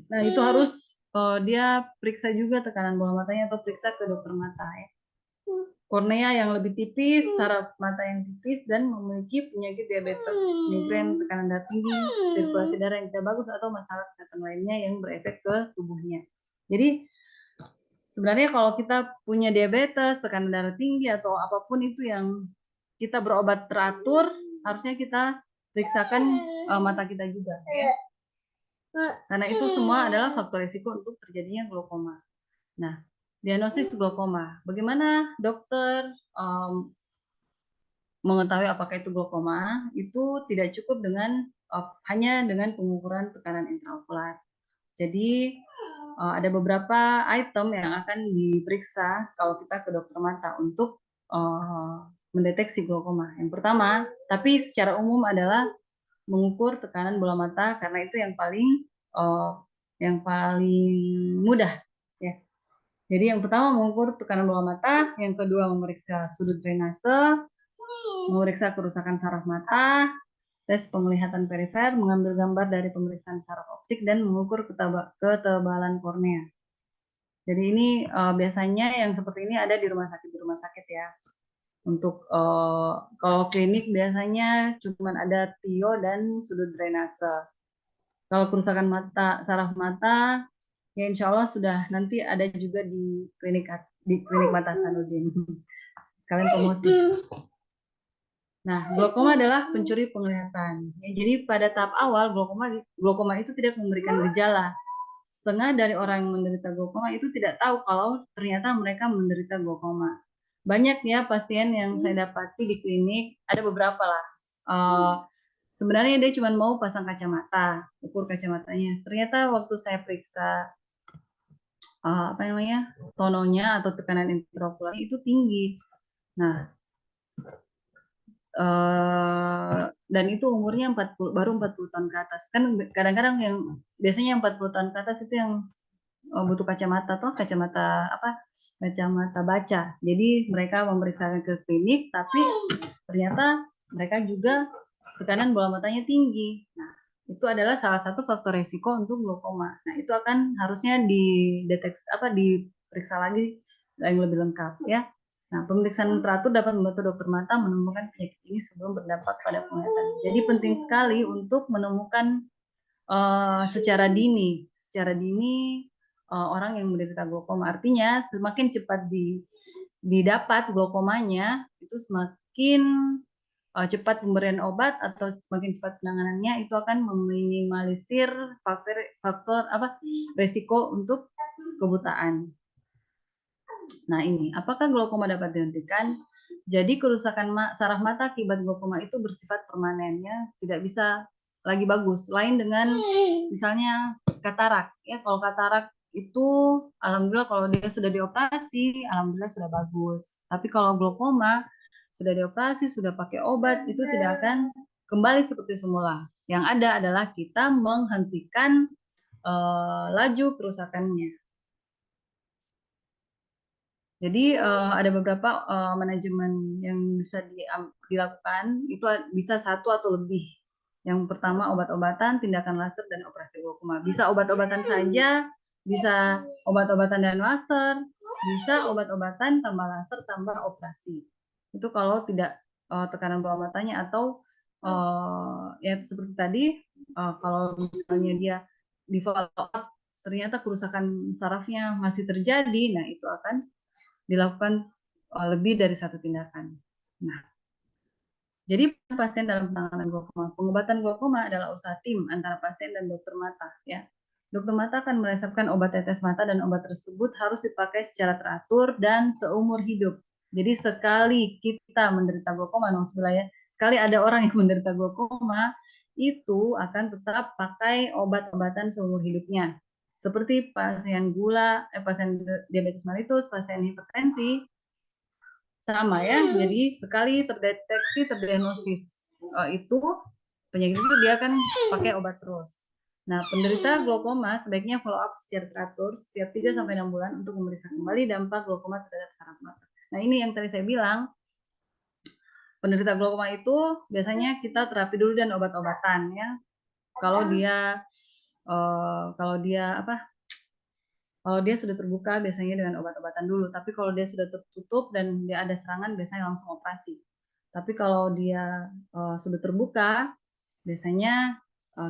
[SPEAKER 5] Nah itu harus dia periksa juga tekanan bola matanya atau periksa ke dokter mata ya. Kornea yang lebih tipis, saraf mata yang tipis, dan memiliki penyakit diabetes, migrain, tekanan darah tinggi, sirkulasi darah yang tidak bagus, atau masalah kesehatan lainnya yang berefek ke tubuhnya. Jadi sebenarnya kalau kita punya diabetes, tekanan darah tinggi, atau apapun itu yang kita berobat teratur, harusnya kita periksakan mata kita juga. Ya. Karena itu semua adalah faktor risiko untuk terjadinya glaukoma. Nah, diagnosis glaukoma. Bagaimana dokter mengetahui apakah itu glaukoma? Itu tidak cukup dengan hanya dengan pengukuran tekanan intraokular. Jadi ada beberapa item yang akan diperiksa kalau kita ke dokter mata untuk mendeteksi glaukoma. Yang pertama, tapi secara umum adalah mengukur tekanan bola mata karena itu yang paling mudah ya. Jadi yang pertama mengukur tekanan bola mata, yang kedua memeriksa sudut drainase, memeriksa kerusakan saraf mata, tes penglihatan perifer, mengambil gambar dari pemeriksaan saraf optik, dan mengukur ketebalan kornea. Jadi ini biasanya yang seperti ini ada di rumah sakit ya. Untuk kalau klinik biasanya cuma ada TIO dan sudut drainase. Kalau kerusakan mata, saraf mata, ya insya Allah sudah nanti ada juga di klinik mata Hasanuddin. Sekalian promosi. Nah, glaukoma adalah pencuri penglihatan. Ya, jadi pada tahap awal glaukoma itu tidak memberikan gejala. Setengah dari orang yang menderita glaukoma itu tidak tahu kalau ternyata mereka menderita glaukoma. Banyak ya pasien yang saya dapati di klinik, ada beberapa lah. Sebenarnya dia cuma mau pasang kacamata, ukur kacamatanya. Ternyata waktu saya periksa tononya atau tekanan intraokular itu tinggi. Nah, dan itu umurnya baru 40 tahun ke atas. Kan kadang-kadang yang biasanya 40 tahun ke atas itu yang butuh kacamata kacamata baca. Jadi mereka memeriksakan ke klinik, tapi ternyata mereka juga tekanan bola matanya tinggi. Nah, itu adalah salah satu faktor resiko untuk glaukoma. Nah, itu akan harusnya diperiksa lagi yang lebih lengkap ya. Nah, pemeriksaan teratur dapat membantu dokter mata menemukan penyakit ini sebelum berdampak pada penglihatan. Jadi penting sekali untuk menemukan secara dini orang yang menderita glaukoma. Artinya semakin cepat didapat glaukomanya, itu semakin cepat pemberian obat atau semakin cepat penanganannya, itu akan meminimalisir faktor resiko untuk kebutaan. Nah ini, apakah glaukoma dapat dihentikan? Jadi kerusakan saraf mata akibat glaukoma itu bersifat permanen ya, tidak bisa lagi bagus. Lain dengan misalnya katarak ya, kalau katarak itu alhamdulillah kalau dia sudah dioperasi, alhamdulillah sudah bagus. Tapi kalau glaukoma sudah dioperasi, sudah pakai obat, itu tidak akan kembali seperti semula. Yang ada adalah kita menghentikan laju kerusakannya. Jadi ada beberapa manajemen yang bisa dilakukan, itu bisa satu atau lebih. Yang pertama obat-obatan, tindakan laser, dan operasi glaukoma. Bisa obat-obatan saja, bisa obat-obatan dan laser, bisa obat-obatan tambah laser tambah operasi. Itu kalau tidak tekanan bola matanya atau ya seperti tadi, kalau misalnya dia di follow up ternyata kerusakan sarafnya masih terjadi, nah itu akan dilakukan lebih dari satu tindakan. Nah, jadi pasien dalam penanganan glaukoma, pengobatan glaukoma adalah usaha tim antara pasien dan dokter mata, ya. Dokter mata akan meresepkan obat tetes mata dan obat tersebut harus dipakai secara teratur dan seumur hidup. Jadi sekali kita menderita glaukoma, ya, sekali ada orang yang menderita glaukoma, itu akan tetap pakai obat-obatan seumur hidupnya. Seperti pasien pasien diabetes mellitus, pasien hipertensi, sama ya. Jadi sekali terdeteksi, terdiagnosis itu penyakit itu dia akan pakai obat terus. Nah, penderita glaukoma sebaiknya follow up secara teratur setiap 3-6 bulan untuk memeriksa kembali dampak glaukoma terhadap saraf mata. Nah, ini yang tadi saya bilang, penderita glaukoma itu biasanya kita terapi dulu dan obat-obatan ya. Kalau dia sudah terbuka biasanya dengan obat-obatan dulu, tapi kalau dia sudah tertutup dan dia ada serangan biasanya langsung operasi. Tapi kalau dia sudah terbuka, biasanya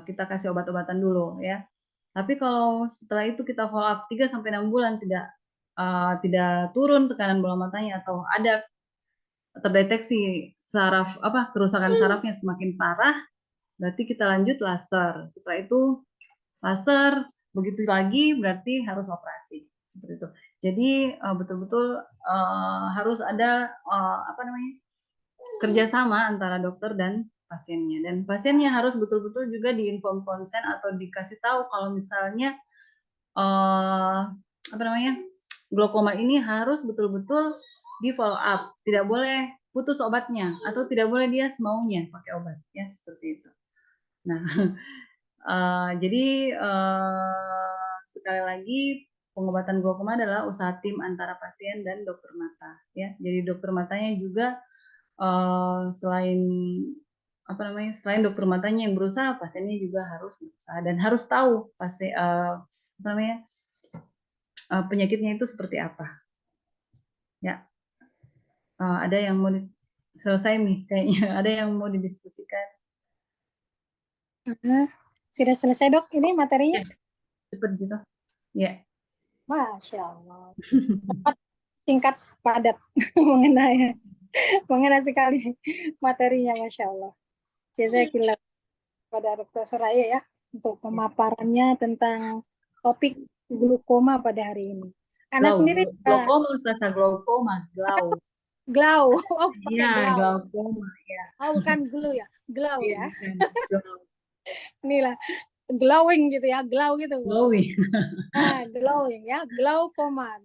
[SPEAKER 5] kita kasih obat-obatan dulu ya. Tapi kalau setelah itu kita follow up 3-6 bulan tidak turun tekanan bola matanya atau ada terdeteksi kerusakan sarafnya semakin parah, berarti kita lanjut laser. Setelah itu laser, begitu lagi berarti harus operasi. Seperti itu. Jadi betul-betul harus ada kerjasama antara dokter dan pasiennya, dan pasiennya harus betul-betul juga diinform konsen atau dikasih tahu kalau misalnya glaukoma ini harus betul-betul di follow up, tidak boleh putus obatnya atau tidak boleh dia semaunya pakai obat ya, seperti itu. Nah, jadi sekali lagi pengobatan glaukoma adalah usaha tim antara pasien dan dokter mata ya. Jadi dokter matanya juga selain dokter matanya yang berusaha, pasiennya juga harus berusaha dan harus tahu penyakitnya itu seperti apa. Ya, ada yang mau selesai nih kayaknya. Ada yang mau didiskusikan?
[SPEAKER 4] Sudah selesai dok ini materinya?
[SPEAKER 5] Cepat gitu. Ya.
[SPEAKER 4] Masya Allah. Singkat padat mengenai sekali materinya, Masya Allah. Jazakallah pada Dr. Soraya ya untuk pemaparannya tentang topik glaukoma pada hari ini. Ana sendiri
[SPEAKER 5] glaukoma, Ustazah, glaukoma,
[SPEAKER 4] glau. Oh,
[SPEAKER 5] iya, glaukoma ya.
[SPEAKER 4] Oh, bukan glu ya, glau ya.
[SPEAKER 5] Glau.
[SPEAKER 4] Inilah glowing gitu ya, glow gitu.
[SPEAKER 5] Glowing.
[SPEAKER 4] Glowing ya, glaukoma.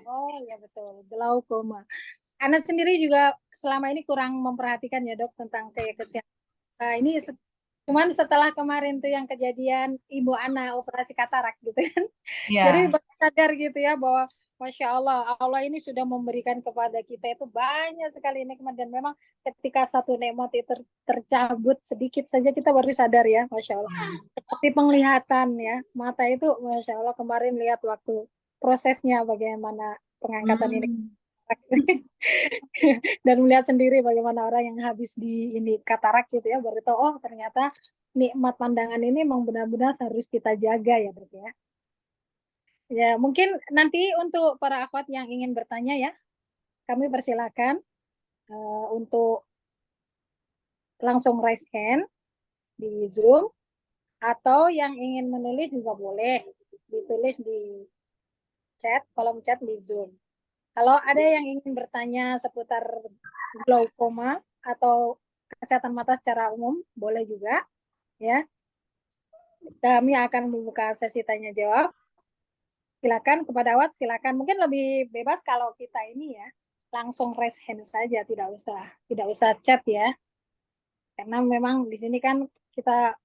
[SPEAKER 4] Oh ya betul, glaukoma. Ana sendiri juga selama ini kurang memperhatikan ya dok tentang kayak kesehatan. Ini cuman setelah kemarin tuh yang kejadian ibu Ana operasi katarak gitu kan. Yeah. Jadi baru sadar gitu ya bahwa Masya Allah, Allah ini sudah memberikan kepada kita itu banyak sekali nikmat, dan memang ketika satu nikmat itu tercabut sedikit saja kita baru sadar ya, Masya Allah. Seperti penglihatan ya, mata itu Masya Allah kemarin lihat waktu prosesnya bagaimana pengangkatan ini. Dan melihat sendiri bagaimana orang yang habis di ini katarak gitu ya, baru tahu oh ternyata nikmat pandangan ini memang benar-benar harus kita jaga ya dok ya. Ya mungkin nanti untuk para akhwat yang ingin bertanya ya, kami persilakan untuk langsung raise hand di Zoom, atau yang ingin menulis juga boleh ditulis di chat, kolom chat di Zoom. Kalau ada yang ingin bertanya seputar glaukoma atau kesehatan mata secara umum, boleh juga ya. Kami akan membuka sesi tanya jawab. Silakan kepada awat, silakan. Mungkin lebih bebas kalau kita ini ya langsung raise hand saja, tidak usah chat ya. Karena memang di sini kan kita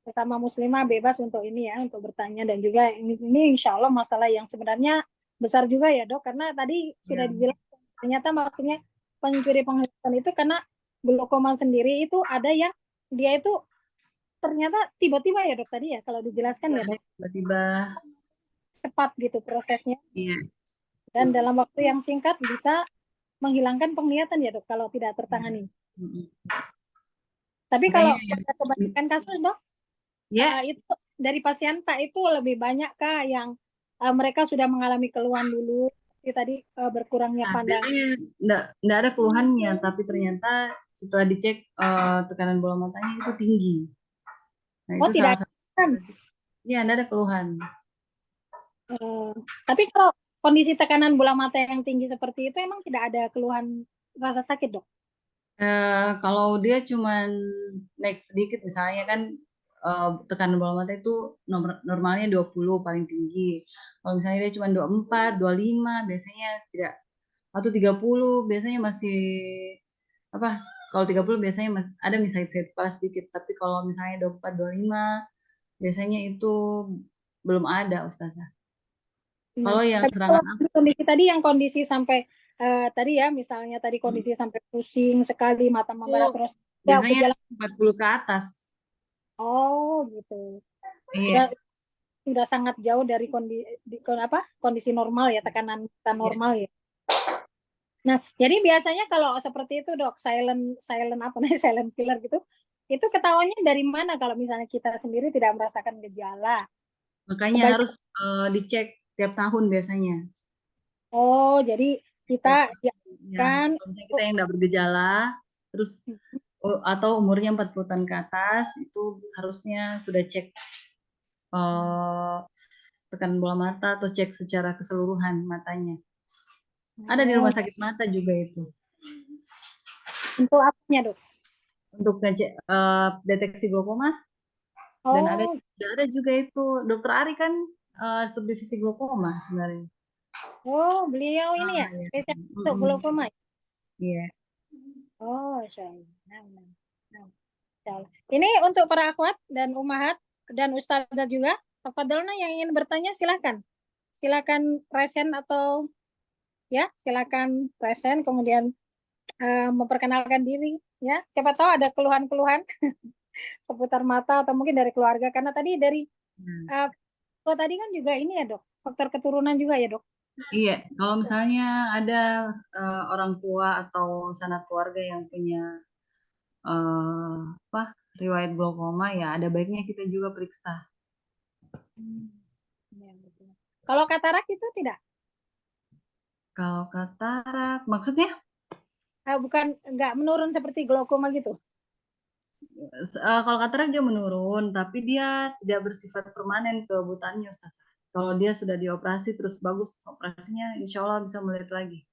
[SPEAKER 4] bersama muslimah bebas untuk ini ya, untuk bertanya, dan juga ini insya Allah masalah yang sebenarnya besar juga ya dok, karena tadi sudah dijelaskan ternyata maksudnya pencuri penglihatan itu karena glaukoma sendiri itu ada yang dia itu ternyata tiba-tiba ya dok tadi ya kalau dijelaskan ya dok,
[SPEAKER 5] tiba-tiba
[SPEAKER 4] cepat gitu prosesnya, dan dalam waktu yang singkat bisa menghilangkan penglihatan ya dok kalau tidak tertangani. Tapi kalau kebanyakan kasus dok, itu dari pasien Pak itu lebih banyak kah yang mereka sudah mengalami keluhan dulu, tadi berkurangnya pandangan?
[SPEAKER 5] Enggak ada keluhannya, tapi ternyata setelah dicek tekanan bola matanya itu tinggi. Nah, itu
[SPEAKER 4] tidak ada.
[SPEAKER 5] Iya, nggak ada keluhan.
[SPEAKER 4] Tapi kalau kondisi tekanan bola mata yang tinggi seperti itu emang tidak ada keluhan rasa sakit, Dok?
[SPEAKER 5] Kalau dia cuman naik sedikit misalnya kan, tekanan bola mata itu normalnya 20 paling tinggi. Kalau misalnya dia cuma 24, 25 biasanya tidak, atau 30 biasanya masih apa? Kalau 30 biasanya masih ada sakit kepala sedikit, tapi kalau misalnya 24, 25 biasanya itu belum ada, Ustazah.
[SPEAKER 4] Nah,
[SPEAKER 5] Kalau yang
[SPEAKER 4] tapi kalau
[SPEAKER 5] serangan
[SPEAKER 4] kondisi tadi yang kondisi sampai tadi ya, misalnya tadi
[SPEAKER 5] apa?
[SPEAKER 4] kondisi sampai pusing sekali, mata
[SPEAKER 5] Itu
[SPEAKER 4] membara terus ya
[SPEAKER 5] biasanya
[SPEAKER 4] gejala.
[SPEAKER 5] 40 ke atas.
[SPEAKER 4] Oh, gitu.
[SPEAKER 5] Iya.
[SPEAKER 4] Sudah sudah sangat jauh dari kondisi normal ya, tekanan kita
[SPEAKER 5] Iya.
[SPEAKER 4] normal ya. Nah, jadi biasanya kalau seperti itu, Dok, silent silent apa namanya, silent killer gitu, itu ketahuannya dari mana kalau misalnya kita sendiri tidak merasakan gejala?
[SPEAKER 5] Makanya
[SPEAKER 4] Kebanyakan.
[SPEAKER 5] harus dicek tiap tahun biasanya.
[SPEAKER 4] Oh, jadi kita
[SPEAKER 5] Tiap tahun. Ya,
[SPEAKER 4] kan
[SPEAKER 5] kalau misalnya kita yang nggak bergejala, terus atau umurnya 40 tahun ke atas, itu harusnya sudah cek eh, tekanan bola mata atau cek secara keseluruhan matanya. Ada di rumah sakit mata juga itu.
[SPEAKER 4] untuk apanya, Dok?
[SPEAKER 5] Untuk ngecek deteksi glaukoma, dan
[SPEAKER 4] Oh,
[SPEAKER 5] ada juga itu Dokter Ari kan subdivisi glaukoma sebenarnya.
[SPEAKER 4] oh, beliau ini ya,
[SPEAKER 5] Iya.
[SPEAKER 4] spesialis untuk glaukoma.
[SPEAKER 5] Iya.
[SPEAKER 4] Oh, insyaallah. Nah, insyaallah. Ini untuk para akhwat dan umahat dan ustazah juga, tafadhalna yang ingin bertanya silakan. Silakan present atau ya, silakan present kemudian memperkenalkan diri ya. Siapa tahu ada keluhan-keluhan seputar mata atau mungkin dari keluarga karena tadi dari
[SPEAKER 5] Nah,
[SPEAKER 4] tadi kan juga ini ya, Dok. Faktor keturunan juga ya, Dok.
[SPEAKER 5] iya, kalau misalnya ada orang tua atau sanak keluarga yang punya apa riwayat glaukoma, ya ada baiknya kita juga periksa.
[SPEAKER 4] Ya, betul. Kalau katarak itu tidak.
[SPEAKER 5] Kalau katarak, maksudnya
[SPEAKER 4] Bukan nggak menurun seperti glaukoma gitu.
[SPEAKER 5] kalau katarak dia menurun, tapi dia tidak bersifat permanen kebutaannya, Ustaz. Kalau dia sudah dioperasi terus bagus operasinya, insya Allah bisa melihat lagi.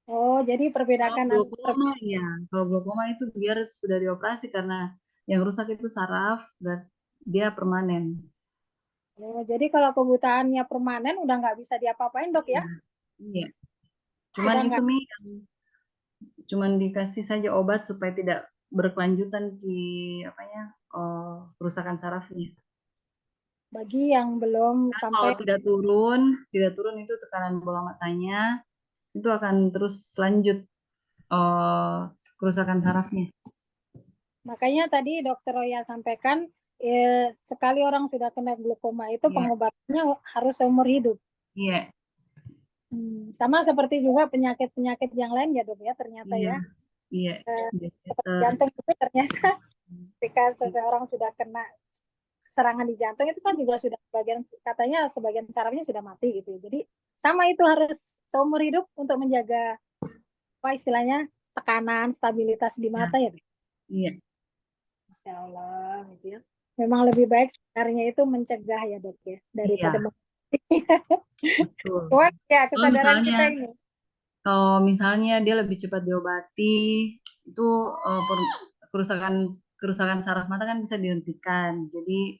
[SPEAKER 4] Oh, jadi
[SPEAKER 5] Kalau
[SPEAKER 4] perbedakan
[SPEAKER 5] glaukoma, ya, kalau glaukoma itu biar sudah dioperasi karena yang rusak itu saraf dan dia permanen.
[SPEAKER 4] Oh, jadi kalau kebutaannya permanen udah nggak bisa diapa-apain, Dok ya?
[SPEAKER 5] Iya, iya. Cuman
[SPEAKER 4] Sudah
[SPEAKER 5] itu
[SPEAKER 4] nggak.
[SPEAKER 5] Mi, cuman dikasih saja obat supaya tidak berkelanjutan di apa ya, kerusakan sarafnya.
[SPEAKER 4] Bagi yang belum
[SPEAKER 5] Karena
[SPEAKER 4] sampai.
[SPEAKER 5] kalau tidak turun itu tekanan bola matanya itu akan terus lanjut eh, kerusakan sarafnya.
[SPEAKER 4] Makanya tadi Dokter Roya sampaikan sekali orang sudah kena glaukoma itu
[SPEAKER 5] Iya,
[SPEAKER 4] pengobatannya harus seumur hidup.
[SPEAKER 5] iya,
[SPEAKER 4] Sama seperti juga penyakit-penyakit yang lain ya, Dok ya, ternyata
[SPEAKER 5] iya,
[SPEAKER 4] ya.
[SPEAKER 5] iya.
[SPEAKER 4] Seperti
[SPEAKER 5] Diabetes.
[SPEAKER 4] jantung itu ternyata ketika seseorang sudah kena serangan di jantung itu kan juga sudah katanya sebagian sarafnya sudah mati gitu. Jadi sama itu harus seumur hidup untuk menjaga apa istilahnya tekanan, stabilitas di
[SPEAKER 5] Ya,
[SPEAKER 4] mata ya.
[SPEAKER 5] iya,
[SPEAKER 4] Ya Allah, gitu ya. Memang lebih baik sebenarnya itu mencegah ya, Dok ya, daripada
[SPEAKER 5] iya, betul.
[SPEAKER 4] Cuman ya
[SPEAKER 5] Kalau
[SPEAKER 4] kesadaran
[SPEAKER 5] misalnya
[SPEAKER 4] kita ini.
[SPEAKER 5] Kalau misalnya dia lebih cepat diobati, itu kerusakan kerusakan saraf mata kan bisa dihentikan. Jadi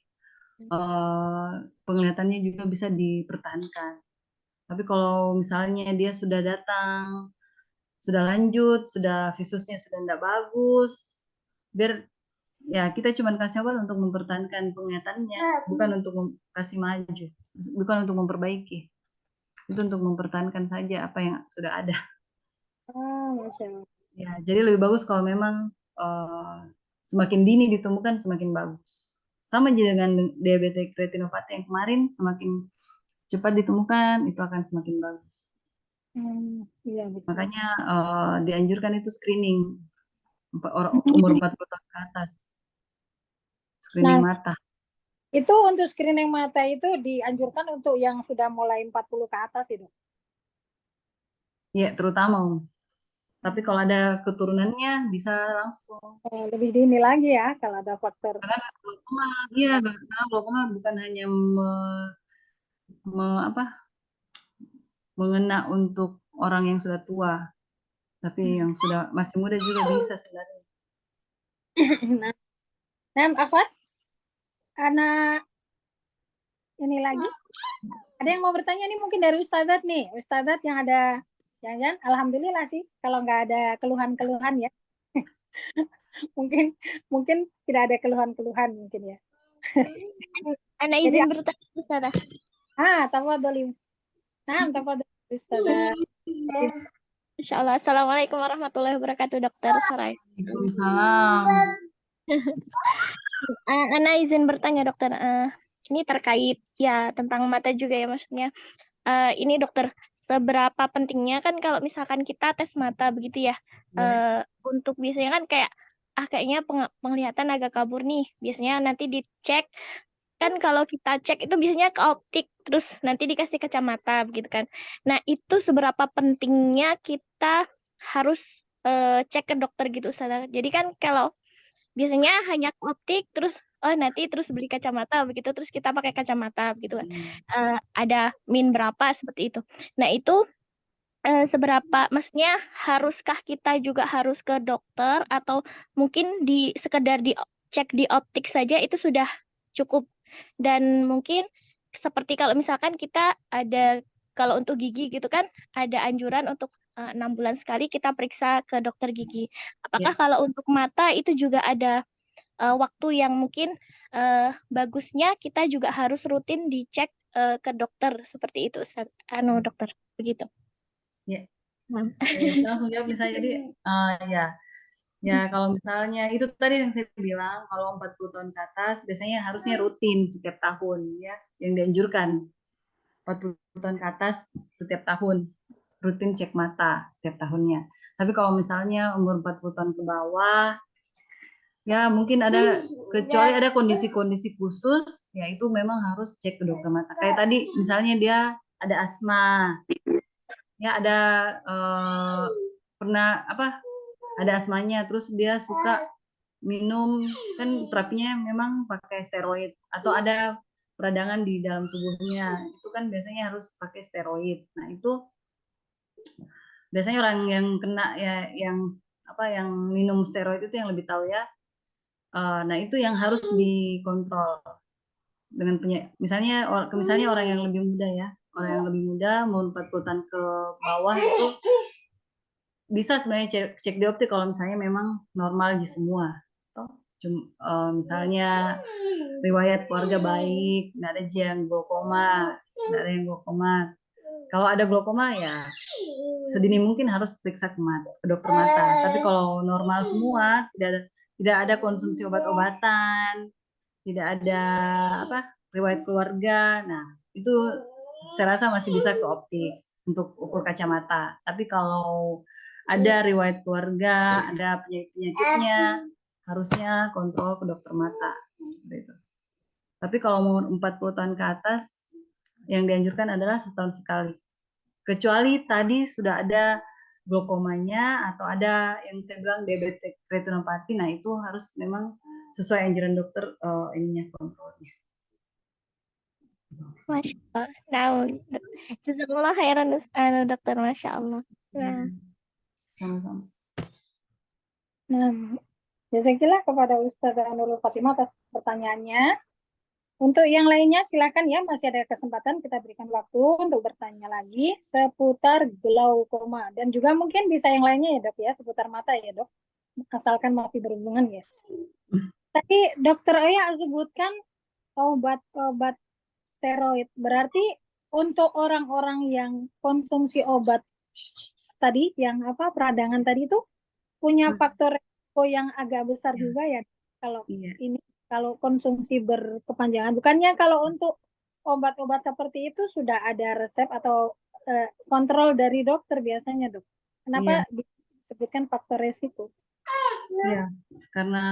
[SPEAKER 5] penglihatannya juga bisa dipertahankan. Tapi kalau misalnya dia sudah datang, sudah lanjut, sudah visusnya sudah tidak bagus, biar ya kita cuma kasih obat untuk mempertahankan penglihatannya, bukan untuk kasih maju, bukan untuk memperbaiki. Itu untuk mempertahankan saja apa yang sudah ada.
[SPEAKER 4] Masya Allah.
[SPEAKER 5] Ya, jadi lebih bagus kalau memang eh, semakin dini ditemukan semakin bagus. Sama aja dengan diabetes retinopati yang kemarin, semakin cepat ditemukan itu akan semakin bagus.
[SPEAKER 4] Iya betul.
[SPEAKER 5] Makanya dianjurkan itu screening umur 40 tahun ke atas. Screening
[SPEAKER 4] Nah,
[SPEAKER 5] mata.
[SPEAKER 4] itu untuk screening mata itu dianjurkan untuk yang sudah mulai 40 ke atas itu.
[SPEAKER 5] Ya, terutama Om. Tapi kalau ada keturunannya bisa langsung.
[SPEAKER 4] Lebih dini lagi ya kalau ada faktor.
[SPEAKER 5] Karena glaukoma, iya, karena glaukoma bukan hanya apa, mengena untuk orang yang sudah tua, tapi yang sudah masih muda juga bisa sebenarnya.
[SPEAKER 4] Nah, Afat, anak ini lagi. Ada yang mau bertanya nih mungkin dari Ustadzat nih. Ustadzat yang ada, jangan-jangan alhamdulillah sih kalau nggak ada keluhan-keluhan ya. mungkin tidak ada keluhan-keluhan mungkin ya.
[SPEAKER 1] Ana
[SPEAKER 4] Jadi,
[SPEAKER 1] izin bertanya Ustazah.
[SPEAKER 4] tafadhol. Nah, tafadhol Ustadzah.
[SPEAKER 1] Insyaallah. Assalamualaikum warahmatullahi wabarakatuh, Dokter Sarai.
[SPEAKER 5] Waalaikumsalam.
[SPEAKER 1] Ana izin bertanya, Dokter. Ini terkait ya tentang mata juga ya maksudnya. Ini Dokter, seberapa pentingnya kan kalau misalkan kita tes mata begitu ya, untuk biasanya kan kayak kayaknya penglihatan agak kabur nih. Biasanya nanti dicek kan kalau kita cek itu biasanya ke optik terus nanti dikasih kacamata begitu kan. Nah, itu seberapa pentingnya kita harus cek ke dokter gitu Ustazah. Jadi kan kalau biasanya hanya ke optik terus nanti terus beli kacamata begitu terus kita pakai kacamata begitu kan. Ada min berapa seperti itu. Nah, itu seberapa maksudnya haruskah kita juga harus ke dokter atau mungkin sekedar cek di optik saja itu sudah cukup. Dan mungkin seperti kalau misalkan kita ada kalau untuk gigi gitu kan ada anjuran untuk 6 bulan sekali kita periksa ke dokter gigi. Apakah kalau untuk mata itu juga ada waktu yang mungkin bagusnya kita juga harus rutin dicek ke dokter seperti itu Ustaz. Dokter begitu.
[SPEAKER 5] Ya.
[SPEAKER 1] Nah.
[SPEAKER 5] Saya langsung jawab misalnya jadi ya kalau misalnya itu tadi yang saya bilang kalau 40 tahun ke atas biasanya harusnya rutin setiap tahun ya yang dianjurkan 40 tahun ke atas setiap tahun rutin cek mata setiap tahunnya. Tapi kalau misalnya umur 40 tahun ke bawah ya mungkin ada kecuali ada kondisi-kondisi khusus ya itu memang harus cek ke dokter mata. Kayak tadi misalnya dia ada asma ya ada pernah ada asmanya terus dia suka minum kan terapinya memang pakai steroid atau ada peradangan di dalam tubuhnya itu kan biasanya harus pakai steroid. Nah itu biasanya orang yang kena ya yang minum steroid itu yang lebih tahu ya. Nah itu yang harus dikontrol dengan misalnya orang yang lebih muda ya orang yang lebih muda mau 40 tahun ke bawah itu bisa sebenarnya cek di optik kalau misalnya memang normal di semua. Misalnya riwayat keluarga baik, nggak ada yang glaukoma, Kalau ada glaukoma ya sedini mungkin harus periksa ke dokter mata. Tapi kalau normal semua, tidak ada konsumsi obat-obatan, tidak ada riwayat keluarga. Nah itu saya rasa masih bisa ke optik untuk ukur kacamata. Tapi kalau ada riwayat keluarga, ada penyakitnya, harusnya kontrol ke dokter mata. Seperti itu. Tapi kalau umur 40 tahun ke atas, yang dianjurkan adalah setahun sekali. Kecuali tadi sudah ada glaukomanya atau ada yang saya bilang diabetes retinopati, nah itu harus memang sesuai anjuran dokter kontrolnya.
[SPEAKER 1] Masya Allah. Nah, jazakallah khairan dokter, Masya Allah.
[SPEAKER 5] Sama-sama.
[SPEAKER 4] Nah, jazakallah kepada Ustazah Nurul Fatimah atas pertanyaannya. Untuk yang lainnya silakan ya, masih ada kesempatan kita berikan waktu untuk bertanya lagi seputar glaukoma dan juga mungkin bisa yang lainnya ya dok ya, seputar mata ya dok, asalkan masih berhubungan ya. Tadi dokter Oya sebutkan obat-obat steroid, berarti untuk orang-orang yang konsumsi obat tadi, yang peradangan tadi itu punya faktor resiko yang agak besar juga ya kalau ini. Kalau konsumsi berkepanjangan, bukannya kalau untuk obat-obat seperti itu sudah ada resep atau kontrol dari dokter biasanya dok. Kenapa disebutkan faktor resiko?
[SPEAKER 5] Ya, karena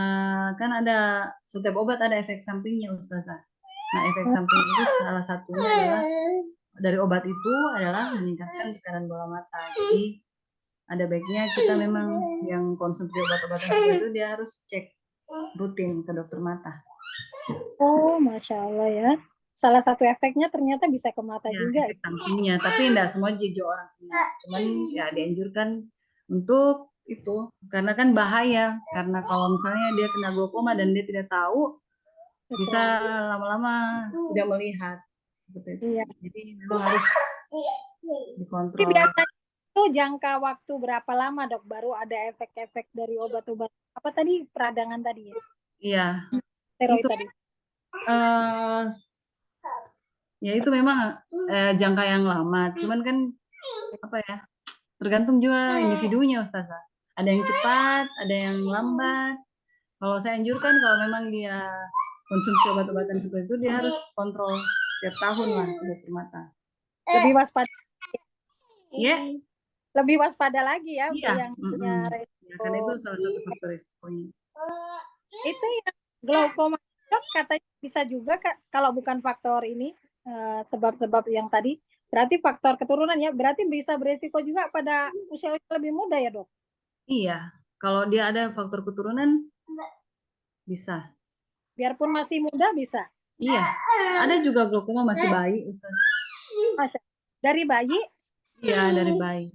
[SPEAKER 5] kan ada setiap obat ada efek sampingnya Ustazah. Nah efek samping itu salah satunya adalah dari obat itu adalah meningkatkan tekanan bola mata. Jadi ada baiknya kita memang yang konsumsi obat-obatan seperti itu dia harus cek rutin ke dokter mata.
[SPEAKER 4] Oh, Masya Allah ya. Salah satu efeknya ternyata bisa ke mata
[SPEAKER 5] Ya,
[SPEAKER 4] juga.
[SPEAKER 5] efek sampingnya, tapi tidak semua juga orang kena. Cuman ya dianjurkan untuk itu karena kan bahaya, karena kalau misalnya dia kena glaukoma dan dia tidak tahu, bisa lama-lama tidak melihat seperti itu.
[SPEAKER 4] Iya.
[SPEAKER 5] Jadi memang harus
[SPEAKER 4] Tapi
[SPEAKER 5] dikontrol.
[SPEAKER 4] biasanya itu jangka waktu berapa lama dok baru ada efek-efek dari obat-obat apa tadi peradangan tadi ya?
[SPEAKER 5] Iya,
[SPEAKER 4] Steroid
[SPEAKER 5] itu
[SPEAKER 4] tadi.
[SPEAKER 5] eh, ya itu memang jangka yang lama. Cuman kan apa ya? Tergantung juga individunya, Ustazah. Ada yang cepat, ada yang lambat. Kalau saya anjurkan kalau memang dia konsumsi obat-obatan seperti itu, dia harus kontrol tiap tahun lah ke dokter mata.
[SPEAKER 4] Lebih waspada.
[SPEAKER 5] Ya,
[SPEAKER 4] Lebih waspada lagi ya untuk
[SPEAKER 5] iya.
[SPEAKER 4] yang punya
[SPEAKER 5] Ya,
[SPEAKER 4] resiko.
[SPEAKER 5] karena itu salah satu faktor risikonya.
[SPEAKER 4] Itu yang glaukoma dok, katanya bisa juga kalau bukan faktor ini sebab-sebab yang tadi berarti faktor keturunan ya, berarti bisa beresiko juga pada usia-usia lebih muda ya dok.
[SPEAKER 5] Iya, kalau dia ada faktor keturunan bisa.
[SPEAKER 4] Biarpun masih muda bisa.
[SPEAKER 5] Iya, ada juga glaukoma masih bayi, Ustazah.
[SPEAKER 4] Masya. Dari bayi
[SPEAKER 5] Iya, dari bayi.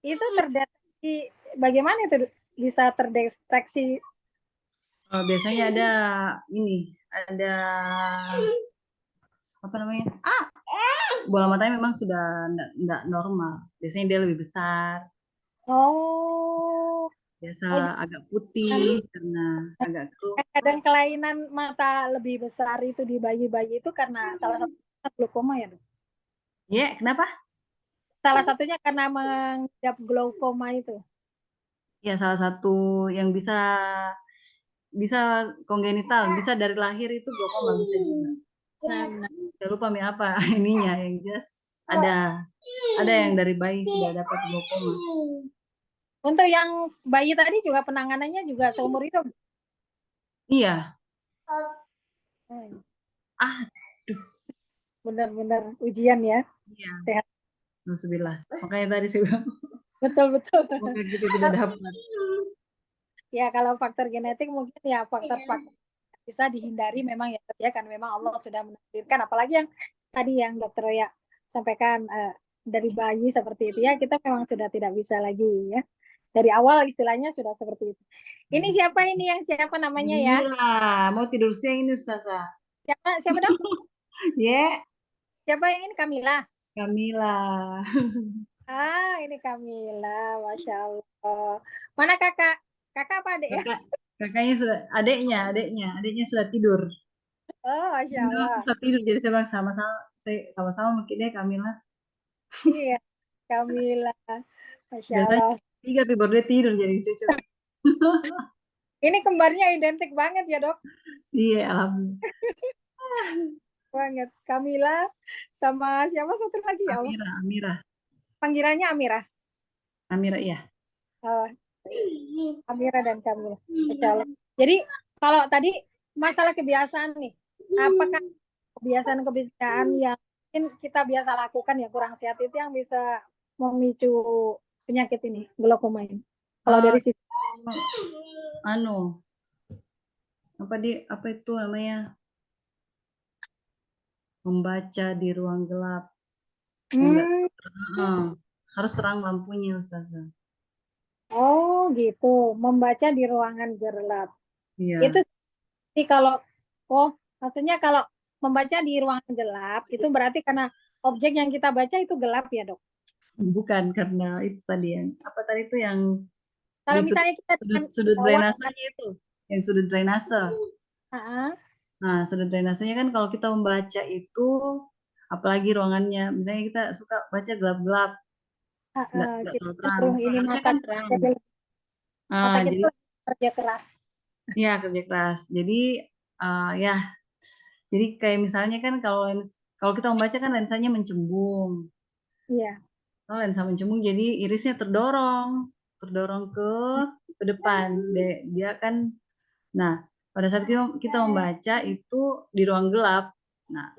[SPEAKER 4] itu terdeteksi bagaimana itu bisa terdeteksi?
[SPEAKER 5] Biasanya ada ini, ada apa namanya? Bola matanya memang sudah enggak normal. Biasanya dia lebih besar,
[SPEAKER 4] Oh,
[SPEAKER 5] biasa
[SPEAKER 4] oh
[SPEAKER 5] agak putih karena agak keruh.
[SPEAKER 4] kadang kelainan mata lebih besar itu di bayi-bayi itu karena salah satunya glaukoma ya dok?
[SPEAKER 5] Ya, kenapa?
[SPEAKER 4] Salah satunya karena mengidap glaukoma itu.
[SPEAKER 5] Ya, salah satu yang bisa kongenital, bisa dari lahir itu glaukoma bisa juga.
[SPEAKER 4] Nah,
[SPEAKER 5] Saya lupa apa ininya yang jelas ada yang dari bayi sudah dapat glaukoma.
[SPEAKER 4] untuk yang bayi tadi juga penanganannya juga seumur hidup.
[SPEAKER 5] Iya.
[SPEAKER 4] Benar-benar ujian ya.
[SPEAKER 5] Iya.
[SPEAKER 4] Sehat.
[SPEAKER 5] Alhamdulillah. Makanya tadi saya bilang,
[SPEAKER 4] Betul-betul.
[SPEAKER 5] semoga kita tidak dapat.
[SPEAKER 4] Ya kalau faktor genetik mungkin ya faktor-faktor bisa dihindari memang ya kan memang Allah sudah menakdirkan, apalagi yang tadi yang dokter Roya sampaikan dari bayi seperti itu ya, kita memang sudah tidak bisa lagi ya. Dari awal istilahnya sudah seperti itu. Ini siapa namanya ya?
[SPEAKER 5] Gila, mau tidur siang ini Ustazah.
[SPEAKER 4] Siapa dong?
[SPEAKER 5] Ya,
[SPEAKER 4] Siapa yang ini? Kamila.
[SPEAKER 5] Kamila.
[SPEAKER 4] Ini Kamila, Masya Allah. Mana kakak? Kakak apa adik ya?
[SPEAKER 5] Kakaknya sudah, adiknya sudah tidur.
[SPEAKER 4] Oh, Masya
[SPEAKER 5] Memang
[SPEAKER 4] Allah.
[SPEAKER 5] susah tidur, jadi saya bilang sama-sama mungkin deh Kamila.
[SPEAKER 4] Iya, Kamila. Masya
[SPEAKER 5] Biasanya
[SPEAKER 4] Allah.
[SPEAKER 5] 3 tapi baru dia tidur jadi cocok.
[SPEAKER 4] Ini kembarnya identik banget ya dok?
[SPEAKER 5] Iya, alhamdulillah.
[SPEAKER 4] Banget. Kamila sama siapa satu lagi ya Allah?
[SPEAKER 5] Amira.
[SPEAKER 4] Panggilannya Amira.
[SPEAKER 5] Iya.
[SPEAKER 4] Oh, Amira dan Kamila. Masya Allah. Jadi kalau tadi masalah kebiasaan nih, apakah kebiasaan-kebiasaan yang mungkin kita biasa lakukan ya kurang sehat itu yang bisa memicu penyakit ini, glaukoma ini? Kalau dari sisi
[SPEAKER 5] apa itu namanya? Membaca di ruang gelap. Harus terang lampunya, Ustazah.
[SPEAKER 4] Oh gitu, membaca di ruangan gelap.
[SPEAKER 5] Iya.
[SPEAKER 4] Itu sih maksudnya kalau membaca di ruangan gelap itu berarti karena objek yang kita baca itu gelap ya dok?
[SPEAKER 5] Bukan karena itu tadi yang
[SPEAKER 4] Kalau
[SPEAKER 5] di
[SPEAKER 4] misalnya kita
[SPEAKER 5] sudut drainasenya itu, yang sudut drainase. Nah, sudut drainasenya kan kalau kita membaca itu, apalagi ruangannya, misalnya kita suka baca gelap-gelap, nggak terlalu terang.
[SPEAKER 4] ini
[SPEAKER 5] Harusnya
[SPEAKER 4] mata
[SPEAKER 5] kan terang.
[SPEAKER 4] mata kita
[SPEAKER 5] Jadi
[SPEAKER 4] kerja keras.
[SPEAKER 5] ya kerja keras. Jadi ya, jadi kayak misalnya kan kalau kita membaca kan lensanya mencembung.
[SPEAKER 4] Iya.
[SPEAKER 5] Kalau lensa mencembung, jadi irisnya terdorong ke depan. Dia kan, nah pada saat kita membaca itu di ruang gelap. Nah,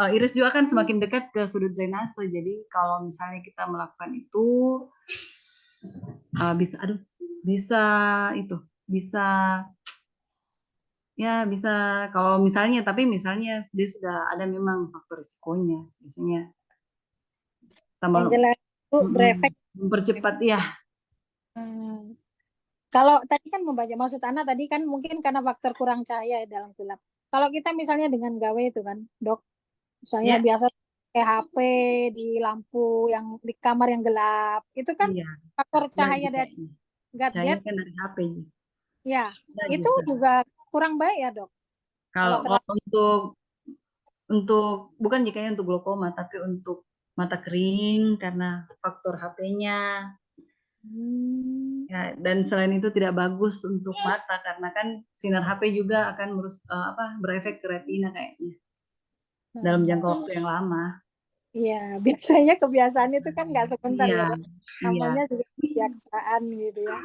[SPEAKER 5] iris juga kan semakin dekat ke sudut drainase. Jadi kalau misalnya kita melakukan itu bisa bisa kalau misalnya dia sudah ada memang faktor risikonya biasanya
[SPEAKER 4] Yang
[SPEAKER 5] tambah
[SPEAKER 4] jelas itu berefek.
[SPEAKER 5] mempercepat ya.
[SPEAKER 4] Hmm. Kalau tadi kan membaca, maksud Ana tadi kan mungkin karena faktor kurang cahaya dalam gelap. Kalau kita misalnya dengan gawe itu kan, Dok, misalnya
[SPEAKER 5] Ya.
[SPEAKER 4] biasa pakai HP di lampu yang di kamar yang gelap, itu kan
[SPEAKER 5] Iya.
[SPEAKER 4] faktor cahaya
[SPEAKER 5] Gaji
[SPEAKER 4] dari
[SPEAKER 5] kayaknya. Cahaya
[SPEAKER 4] gadget,
[SPEAKER 5] kan dari HP.
[SPEAKER 4] ya,
[SPEAKER 5] Gaji,
[SPEAKER 4] itu
[SPEAKER 5] Ustaz.
[SPEAKER 4] juga kurang baik ya, Dok.
[SPEAKER 5] Kalau
[SPEAKER 4] terlalu
[SPEAKER 5] untuk bukan jika untuk glaukoma, tapi untuk mata kering karena faktor HP-nya. Ya, dan selain itu tidak bagus untuk mata karena kan sinar HP juga akan berefek ke retina kayaknya dalam jangka waktu yang lama.
[SPEAKER 4] Iya, biasanya kebiasaan itu kan nggak sebentar
[SPEAKER 5] Iya,
[SPEAKER 4] ya, Dok. Namanya juga kebiasaan gitu ya.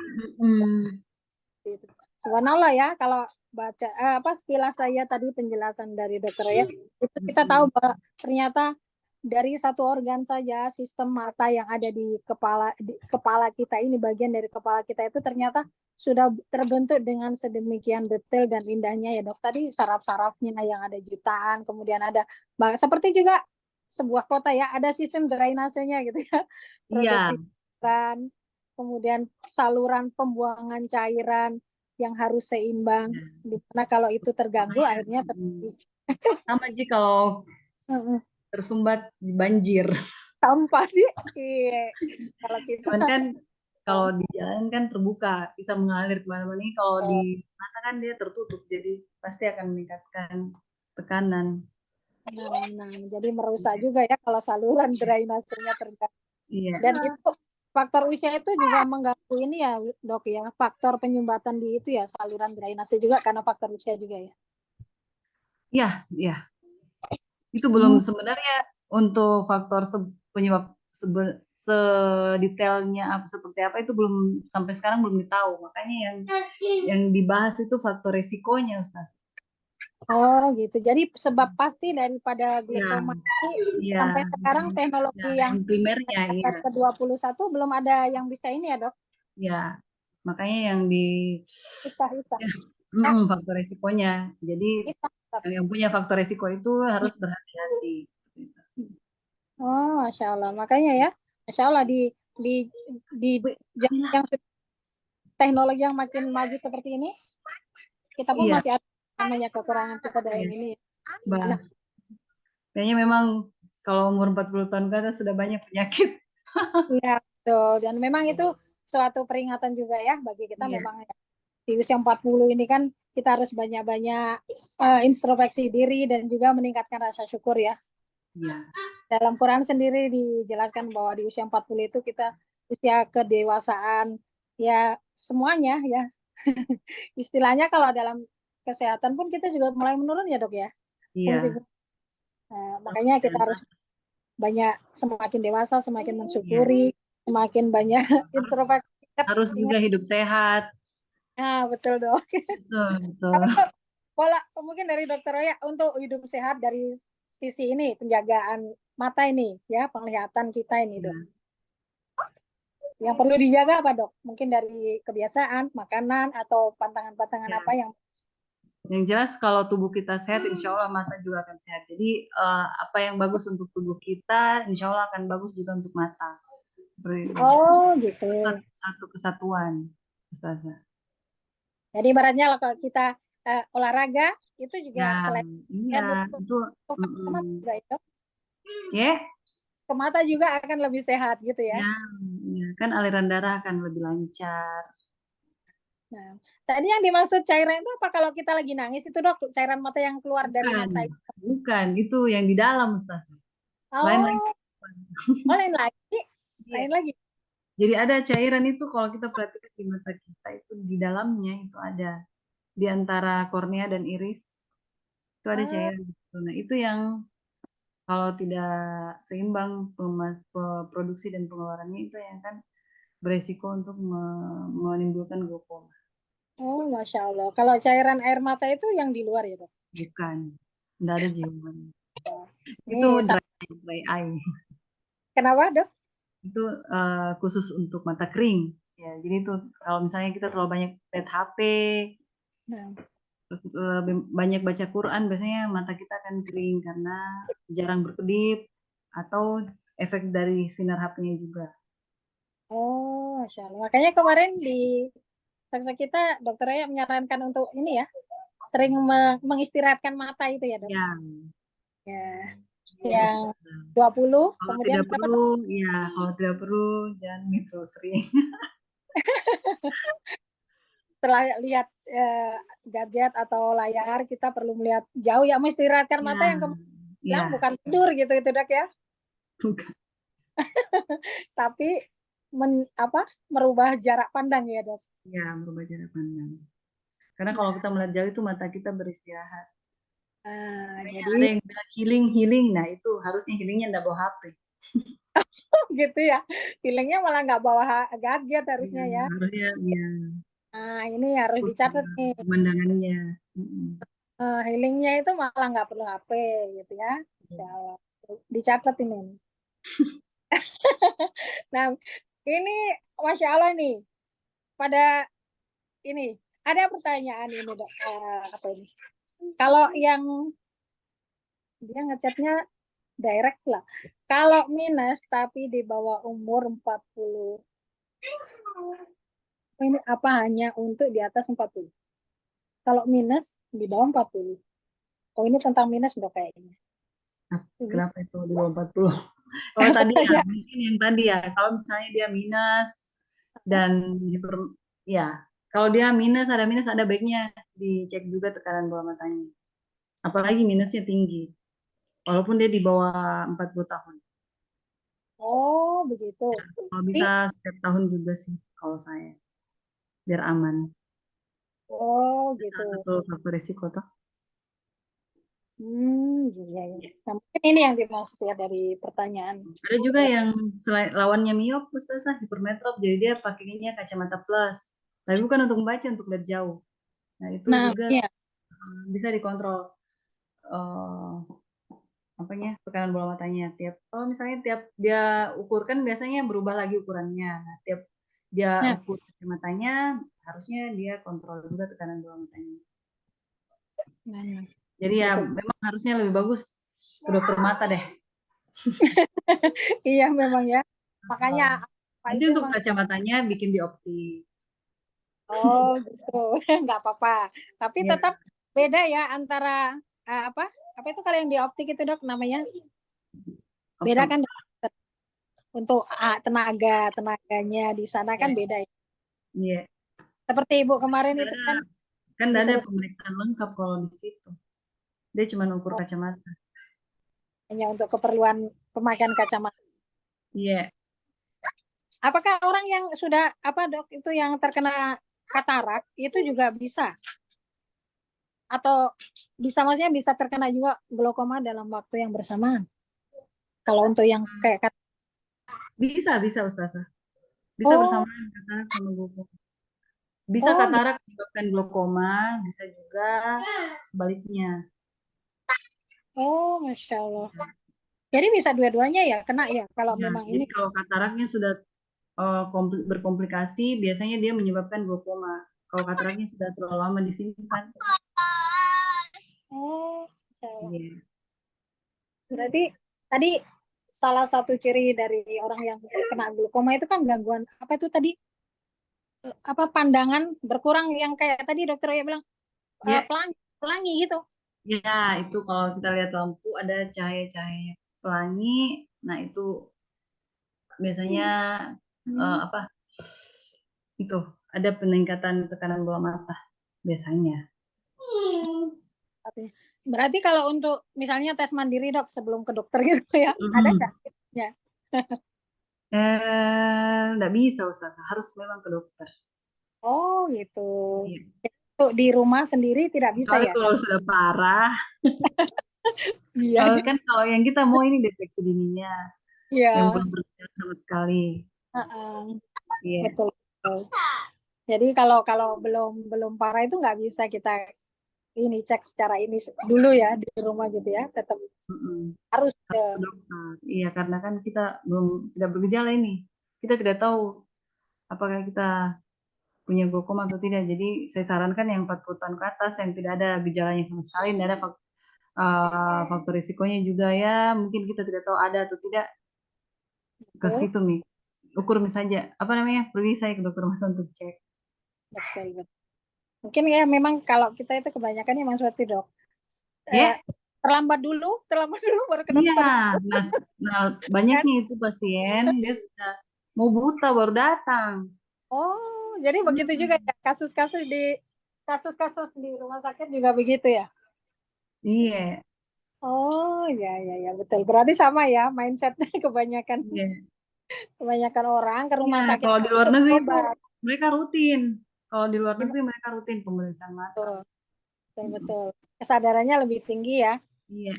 [SPEAKER 4] Gitu. Subhanallah ya, kalau baca sekilas saya tadi penjelasan dari dokter ya, itu kita tahu bahwa ternyata dari satu organ saja sistem mata yang ada di kepala kita ini, bagian dari kepala kita itu ternyata sudah terbentuk dengan sedemikian detail dan indahnya ya, Dok. Tadi saraf-sarafnya yang ada jutaan, kemudian ada seperti juga sebuah kota ya, ada sistem drainasenya gitu ya. Produksi cairan, kemudian saluran pembuangan cairan yang harus seimbang. Dimana kalau itu terganggu akhirnya terjadi
[SPEAKER 5] sama Ji kalau tersumbat banjir.
[SPEAKER 4] sampah nih. Iya. Kalau kita
[SPEAKER 5] Cuman kan kalau di jalan kan terbuka, bisa mengalir kemana-mana. Ini kalau di mata kan dia tertutup, jadi pasti akan meningkatkan tekanan.
[SPEAKER 4] nah, jadi merusak juga ya kalau saluran drainasenya terganggu.
[SPEAKER 5] Iya.
[SPEAKER 4] Dan itu faktor usia itu juga mengganggu ini ya, Dok ya. Faktor penyumbatan di itu ya, saluran drainase juga karena faktor usia juga ya.
[SPEAKER 5] Iya. Itu belum sebenarnya untuk faktor penyebab sedetailnya seperti apa itu belum sampai sekarang belum tahu. Makanya yang dibahas itu faktor resikonya, Ustaz.
[SPEAKER 4] Oh gitu. Jadi sebab pasti daripada glaukoma ini
[SPEAKER 5] Iya.
[SPEAKER 4] sampai sekarang teknologi yang
[SPEAKER 5] primernya ya.
[SPEAKER 4] ke-21 belum ada yang bisa ini ya, Dok?
[SPEAKER 5] Ya. Makanya yang di faktor resikonya. Jadi yang punya faktor resiko itu harus berhati-hati.
[SPEAKER 4] Oh, Masya Allah. Makanya ya, Masya Allah di yang teknologi yang makin maju seperti ini, kita pun masih ada namanya kekurangan kita dalam ini.
[SPEAKER 5] Nah, kayaknya memang kalau umur 40 tahun ke atas sudah banyak penyakit.
[SPEAKER 4] Iya, betul. Dan memang itu suatu peringatan juga ya bagi kita memang di usia 40 ini kan kita harus banyak-banyak introspeksi diri dan juga meningkatkan rasa syukur ya. Dalam Quran sendiri dijelaskan bahwa di usia 40 itu kita usia kedewasaan ya semuanya ya. Istilahnya kalau dalam kesehatan pun kita juga mulai menurun ya, Dok ya.
[SPEAKER 5] Iya.
[SPEAKER 4] Makanya kita harus banyak semakin dewasa semakin mensyukuri, semakin banyak introspeksi.
[SPEAKER 5] Harus juga hidup sehat.
[SPEAKER 4] Nah, betul, Dok.
[SPEAKER 5] Betul.
[SPEAKER 4] Pola mungkin dari Dokter Roya untuk hidup sehat dari sisi ini penjagaan mata ini ya, penglihatan kita ini, Dok. Yang perlu dijaga apa, Dok? Mungkin dari kebiasaan, makanan atau pantangan-pantangan apa yang
[SPEAKER 5] jelas kalau tubuh kita sehat, insya Allah mata juga akan sehat. Jadi apa yang bagus untuk tubuh kita, insya Allah akan bagus juga untuk mata. Seperti itu.
[SPEAKER 4] Oh, gitu.
[SPEAKER 5] Satu kesatuan, Ustazah.
[SPEAKER 4] Jadi ibaratnya kalau kita olahraga itu juga selain
[SPEAKER 5] itu
[SPEAKER 4] ke mata juga akan lebih sehat gitu ya.
[SPEAKER 5] Kan aliran darah akan lebih lancar.
[SPEAKER 4] Nah, tadi yang dimaksud cairan itu apa kalau kita lagi nangis itu, Dok? Cairan mata yang keluar dari mata itu?
[SPEAKER 5] Bukan, itu yang di dalam, Ustazah. Lain lagi.
[SPEAKER 4] Lain lagi.
[SPEAKER 5] Jadi ada cairan itu kalau kita perhatikan di mata kita itu di dalamnya itu ada di antara kornea dan iris itu ada cairan. Nah itu yang kalau tidak seimbang produksi dan pengeluarannya itu yang kan beresiko untuk menimbulkan glaukoma.
[SPEAKER 4] Oh, Masya Allah. Kalau cairan air mata itu yang di luar ya, Dok?
[SPEAKER 5] Bukan, tidak ada jiwa. Itu dry eye.
[SPEAKER 4] Kenapa, Dok?
[SPEAKER 5] itu khusus untuk mata kering. Ya, jadi itu kalau misalnya kita terlalu banyak lihat HP,
[SPEAKER 4] Nah,
[SPEAKER 5] terus lebih banyak baca Quran, biasanya mata kita akan kering karena jarang berkedip atau efek dari sinar HP-nya juga.
[SPEAKER 4] oh, Masya Allah. Makanya kemarin di workshop kita, Dokter Raya menyarankan untuk ini ya, sering mengistirahatkan mata itu ya, Dok.
[SPEAKER 5] Ya,
[SPEAKER 4] Ya,
[SPEAKER 5] ya,
[SPEAKER 4] yang 20,
[SPEAKER 5] kalau
[SPEAKER 4] kemudian
[SPEAKER 5] tidak
[SPEAKER 4] berapa, Dok?
[SPEAKER 5] perlu, ya kalau tidak perlu jangan gitu sering.
[SPEAKER 4] Setelah lihat gadget atau layar, kita perlu melihat jauh ya, mengistirahatkan mata yang
[SPEAKER 5] Ya,
[SPEAKER 4] bilang
[SPEAKER 5] ya,
[SPEAKER 4] bukan tidur gitu itu Dok ya,
[SPEAKER 5] bukan.
[SPEAKER 4] tapi merubah jarak pandang ya, Dok.
[SPEAKER 5] Ya, merubah jarak pandang. Karena kalau kita melihat jauh itu mata kita beristirahat.
[SPEAKER 4] Nah,
[SPEAKER 5] Makanya
[SPEAKER 4] jadi
[SPEAKER 5] ada yang bilang healing, nah itu harusnya healingnya nggak bawa HP.
[SPEAKER 4] gitu ya, feelingnya malah nggak bawa gadget harusnya
[SPEAKER 5] Ya,
[SPEAKER 4] ya.
[SPEAKER 5] harusnya ya
[SPEAKER 4] Nah, ini harus
[SPEAKER 5] fokus
[SPEAKER 4] dicatat
[SPEAKER 5] ke
[SPEAKER 4] nih.
[SPEAKER 5] pemandangannya. Mm-mm.
[SPEAKER 4] Healingnya itu malah nggak perlu HP gitu ya. Insya Allah. Dicatat ini. Nah, ini Masya Allah nih. Pada ini, ada pertanyaan ini, Dok. Apa ini? Kalau yang dia ngechatnya direct lah. Kalau minus tapi di bawah umur 40. Ini apa hanya untuk di atas 40? Kalau minus di bawah 40. Oh, ini tentang minus, Dok, kayaknya. Ini.
[SPEAKER 5] Kenapa itu di bawah 40? Oh tadi ya, mungkin yang tadi ya, kalau misalnya dia minus dan ya, kalau dia minus ada baiknya dicek juga tekanan bola matanya. Apalagi minusnya tinggi, walaupun dia di bawah 40 tahun.
[SPEAKER 4] Oh, begitu.
[SPEAKER 5] Kalau
[SPEAKER 4] Jadi,
[SPEAKER 5] bisa setiap tahun juga sih, kalau saya, biar aman.
[SPEAKER 4] oh,
[SPEAKER 5] Itu
[SPEAKER 4] gitu.
[SPEAKER 5] salah satu faktor resiko toh.
[SPEAKER 4] Iya, iya. Nah, mungkin ini yang dimaksud ya dari pertanyaan.
[SPEAKER 5] Ada juga yang selain lawannya miop, Ustazah, hipermetrop, jadi dia pakainya kacamata plus. Tapi bukan untuk membaca, untuk lihat jauh. Nah, itu
[SPEAKER 4] Nah,
[SPEAKER 5] juga
[SPEAKER 4] iya.
[SPEAKER 5] bisa dikontrol eh apanya tekanan bola matanya. Kalau misalnya tiap dia ukur kan biasanya berubah lagi ukurannya. Nah, tiap dia
[SPEAKER 4] Nah,
[SPEAKER 5] ukur kacamatanya, harusnya dia kontrol juga tekanan bola matanya.
[SPEAKER 4] nah,
[SPEAKER 5] Jadi ya
[SPEAKER 4] gitu.
[SPEAKER 5] memang harusnya lebih bagus ke dokter mata deh.
[SPEAKER 4] Iya, memang ya. Makanya apa
[SPEAKER 5] Nanti
[SPEAKER 4] itu
[SPEAKER 5] untuk
[SPEAKER 4] memang.
[SPEAKER 5] kacamatanya bikin di optik.
[SPEAKER 4] Oh, gitu. Nggak apa-apa. Tapi
[SPEAKER 5] Ya,
[SPEAKER 4] tetap beda ya antara apa? Apa itu kalau yang di optik itu, Dok, namanya? Beda
[SPEAKER 5] optom.
[SPEAKER 4] kan untuk tenaganya di sana kan
[SPEAKER 5] Ya,
[SPEAKER 4] beda ya.
[SPEAKER 5] iya.
[SPEAKER 4] Seperti Ibu kemarin
[SPEAKER 5] Nggak
[SPEAKER 4] itu
[SPEAKER 5] ada,
[SPEAKER 4] kan
[SPEAKER 5] kan nggak ada
[SPEAKER 4] disuruh
[SPEAKER 5] pemeriksaan lengkap kalau di situ. Dia cuma ukur kacamata.
[SPEAKER 4] hanya untuk keperluan pemakaian kacamata.
[SPEAKER 5] Iya.
[SPEAKER 4] Apakah orang yang sudah apa, Dok, itu yang terkena katarak itu juga bisa atau bisa maksudnya bisa terkena juga glaukoma dalam waktu yang bersamaan? Kalau untuk yang kayak
[SPEAKER 5] Bisa Ustazah. Bisa
[SPEAKER 4] oh
[SPEAKER 5] bersamaan katarak sama glaukoma. Bisa
[SPEAKER 4] oh
[SPEAKER 5] katarak menyebabkan glaukoma, bisa juga sebaliknya.
[SPEAKER 4] oh Masya Allah. Jadi bisa dua-duanya ya kena ya kalau
[SPEAKER 5] Ya,
[SPEAKER 4] memang ini.
[SPEAKER 5] jadi kalau kataraknya sudah berkomplikasi, biasanya dia menyebabkan glaukoma. Kalau kataraknya sudah terlalu lama disimpan.
[SPEAKER 4] Oh, Masya Allah.
[SPEAKER 5] Iya.
[SPEAKER 4] Berarti tadi salah satu ciri dari orang yang kena glaukoma itu kan gangguan apa itu tadi apa pandangan berkurang yang kayak tadi dokter ya bilang
[SPEAKER 5] Ya,
[SPEAKER 4] pelangi pelangi gitu.
[SPEAKER 5] ya, itu kalau kita lihat lampu ada cahaya-cahaya pelangi, nah itu biasanya
[SPEAKER 4] Hmm.
[SPEAKER 5] apa? Itu ada peningkatan tekanan bola mata biasanya.
[SPEAKER 4] Berarti kalau untuk misalnya tes mandiri, Dok, sebelum ke dokter gitu ya, ada
[SPEAKER 5] Mm-mm.
[SPEAKER 4] nggak? Ya.
[SPEAKER 5] Nggak bisa Ustazah, harus memang ke dokter.
[SPEAKER 4] Oh gitu.
[SPEAKER 5] Iya.
[SPEAKER 4] Untuk di rumah sendiri tidak bisa
[SPEAKER 5] Kecuali
[SPEAKER 4] ya?
[SPEAKER 5] kalau sudah parah,
[SPEAKER 4] Iya,
[SPEAKER 5] kalau
[SPEAKER 4] iya.
[SPEAKER 5] kan kalau yang kita mau ini deteksi dininya, yang
[SPEAKER 4] Iya.
[SPEAKER 5] belum berjalan sama sekali.
[SPEAKER 4] Heeh.
[SPEAKER 5] Iya,
[SPEAKER 4] Betul, betul. Jadi kalau kalau belum belum parah itu nggak bisa kita ini cek secara ini dulu ya di rumah gitu ya, tetap
[SPEAKER 5] Mm-mm.
[SPEAKER 4] harus
[SPEAKER 5] Harus ke dokter. Iya, karena kan kita belum tidak bergejala ini. Kita tidak tahu apakah kita punya glaukoma atau tidak. Jadi saya sarankan yang 40 tahun ke atas yang tidak ada gejalanya sama sekali, tidak ada faktor risikonya juga ya. Mungkin kita tidak tahu ada atau tidak, ke
[SPEAKER 4] betul,
[SPEAKER 5] situ nih. Ukur saja, apa namanya? Pergi saya ke dokter mata untuk cek.
[SPEAKER 4] betul, betul. Mungkin ya memang kalau kita itu kebanyakan memang seperti dok,
[SPEAKER 5] Ya,
[SPEAKER 4] terlambat dulu baru ke
[SPEAKER 5] iya.
[SPEAKER 4] dokter
[SPEAKER 5] Nah, nah,
[SPEAKER 4] kan.
[SPEAKER 5] banyaknya itu pasien dia sudah mau buta baru datang.
[SPEAKER 4] Oh, jadi begitu juga ya kasus-kasus di rumah sakit juga begitu ya.
[SPEAKER 5] Iya,
[SPEAKER 4] Oh, ya, betul. Berarti sama ya mindsetnya
[SPEAKER 5] iya.
[SPEAKER 4] kebanyakan orang ke
[SPEAKER 5] Iya,
[SPEAKER 4] rumah sakit
[SPEAKER 5] kalau di luar
[SPEAKER 4] untuk
[SPEAKER 5] negeri itu
[SPEAKER 4] obat.
[SPEAKER 5] mereka rutin. Kalau di luar
[SPEAKER 4] Gimana
[SPEAKER 5] negeri mereka rutin pemeriksaan mata.
[SPEAKER 4] tuh? Betul,
[SPEAKER 5] Mm-mm.
[SPEAKER 4] betul. Kesadarannya lebih tinggi ya.
[SPEAKER 5] Iya,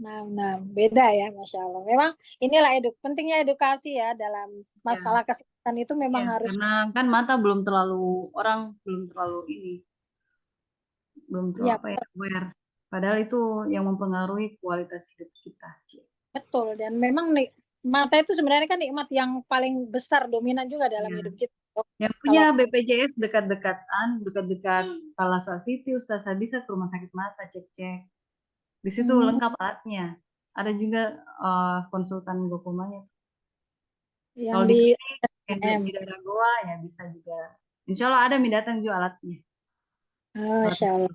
[SPEAKER 4] Nah, beda ya, Masya Allah. Memang inilah pentingnya edukasi ya dalam
[SPEAKER 5] iya,
[SPEAKER 4] masalah kesehatan itu
[SPEAKER 5] iya.
[SPEAKER 4] memang harus.
[SPEAKER 5] Karena kan mata orang belum terlalu ini, belum terlalu
[SPEAKER 4] Ya,
[SPEAKER 5] apa ya, aware. Padahal itu yang mempengaruhi kualitas hidup kita. Ci.
[SPEAKER 4] betul. Dan memang mata itu sebenarnya kan nikmat yang paling besar, dominan juga dalam
[SPEAKER 5] Iya.
[SPEAKER 4] hidup kita. Dok.
[SPEAKER 5] Yang punya
[SPEAKER 4] Kalau
[SPEAKER 5] BPJS dekat-dekat Plaza City, Ustazah bisa ke rumah sakit mata cek-cek. Di situ
[SPEAKER 4] hmm,
[SPEAKER 5] lengkap alatnya. Ada juga konsultan glaukomanya.
[SPEAKER 4] yang
[SPEAKER 5] Kalau di
[SPEAKER 4] di
[SPEAKER 5] klinik yang
[SPEAKER 4] SDM,
[SPEAKER 5] di daerah Goa ya bisa juga. Insya Allah ada mi datang juga alatnya. Alat
[SPEAKER 4] Masya Allah.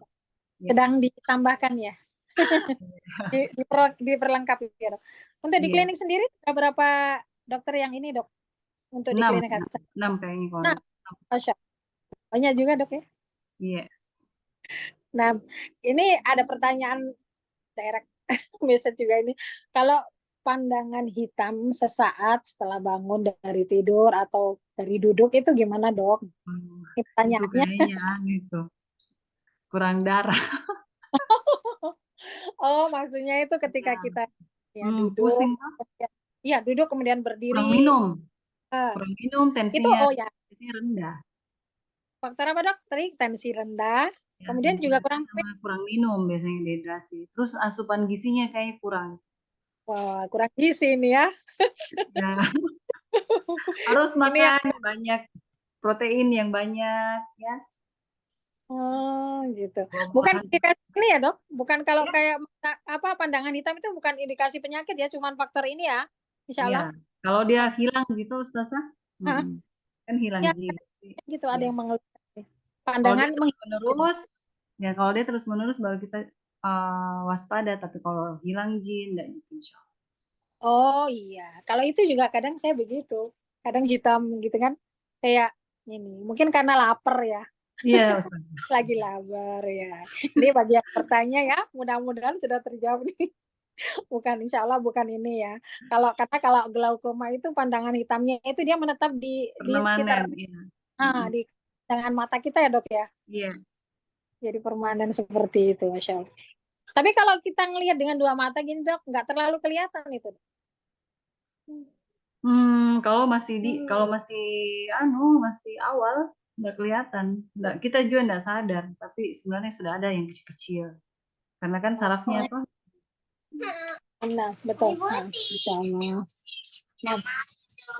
[SPEAKER 5] ya.
[SPEAKER 4] Sedang ditambahkan ya, diperlengkapi ya dok. Untuk di
[SPEAKER 5] Iya.
[SPEAKER 4] klinik sendiri ada berapa dokter yang ini dok? Untuk di
[SPEAKER 5] Enam,
[SPEAKER 4] klinik asal.
[SPEAKER 5] enam kayaknya kalau
[SPEAKER 4] Nah,
[SPEAKER 5] nggak salah.
[SPEAKER 4] Masya Allah. Banyak juga dok ya.
[SPEAKER 5] Iya.
[SPEAKER 4] Nah, ini ada pertanyaan daerah biasa juga ini. Kalau pandangan hitam sesaat setelah bangun dari tidur atau dari duduk itu gimana dok?
[SPEAKER 5] Hmm,
[SPEAKER 4] Ini
[SPEAKER 5] itu
[SPEAKER 4] pertanyaannya.
[SPEAKER 5] kayaknya itu kurang darah.
[SPEAKER 4] Oh, maksudnya itu ketika kita ya duduk,
[SPEAKER 5] Pusing,
[SPEAKER 4] kemudian, iya duduk kemudian berdiri.
[SPEAKER 5] kurang minum,
[SPEAKER 4] Ah,
[SPEAKER 5] kurang minum,
[SPEAKER 4] itu
[SPEAKER 5] tensinya
[SPEAKER 4] oh ya
[SPEAKER 5] tensinya rendah.
[SPEAKER 4] faktor apa dok? Tadi tensi rendah,
[SPEAKER 5] Ya,
[SPEAKER 4] kemudian
[SPEAKER 5] tensi
[SPEAKER 4] juga
[SPEAKER 5] rendah
[SPEAKER 4] kurang
[SPEAKER 5] sama kurang minum biasanya dehidrasi. Terus asupan gizinya kayaknya kurang.
[SPEAKER 4] wah, kurang gizi ini ya.
[SPEAKER 5] Ya, harus
[SPEAKER 4] Ini yang
[SPEAKER 5] makan banyak protein yang banyak ya.
[SPEAKER 4] oh gitu. Bukan
[SPEAKER 5] Buah-buahan.
[SPEAKER 4] indikasi ini ya dok. Bukan kalau
[SPEAKER 5] Ya,
[SPEAKER 4] kayak apa pandangan hitam itu bukan indikasi penyakit ya, cuman faktor ini ya. Insya
[SPEAKER 5] iya.
[SPEAKER 4] Allah.
[SPEAKER 5] Kalau dia hilang gitu, Ustazah,
[SPEAKER 4] Hah?
[SPEAKER 5] kan hilang
[SPEAKER 4] Ya
[SPEAKER 5] jin.
[SPEAKER 4] gitu ada
[SPEAKER 5] Ya.
[SPEAKER 4] yang mengeluh.
[SPEAKER 5] Kalau
[SPEAKER 4] Pandangan
[SPEAKER 5] dia terus menerus, ya kalau dia terus menerus baru kita waspada. Tapi kalau hilang jin, enggak gitu insya Allah.
[SPEAKER 4] oh iya, kalau itu juga kadang saya begitu. Kadang hitam gitu kan. Kayak ini, mungkin karena lapar ya.
[SPEAKER 5] Iya, Ustazah.
[SPEAKER 4] Lagi lapar ya. Ini bagi yang bertanya ya, mudah-mudahan sudah terjawab nih. Bukan, insya Allah bukan ini ya. Karena kalau glaukoma itu pandangan hitamnya itu dia menetap di sekitar
[SPEAKER 5] Permanen, iya.
[SPEAKER 4] di dengan mata kita ya dok ya.
[SPEAKER 5] Iya.
[SPEAKER 4] Jadi permanen seperti itu, Masya Allah. Tapi kalau kita ngelihat dengan dua mata gini dok, nggak terlalu kelihatan itu.
[SPEAKER 5] Kalau masih masih awal nggak kelihatan, nggak kita juga nggak sadar, tapi sebenarnya sudah ada yang kecil-kecil. Karena kan sarafnya apa?
[SPEAKER 4] Nah, betul. Nah, Masya Allah. Nah,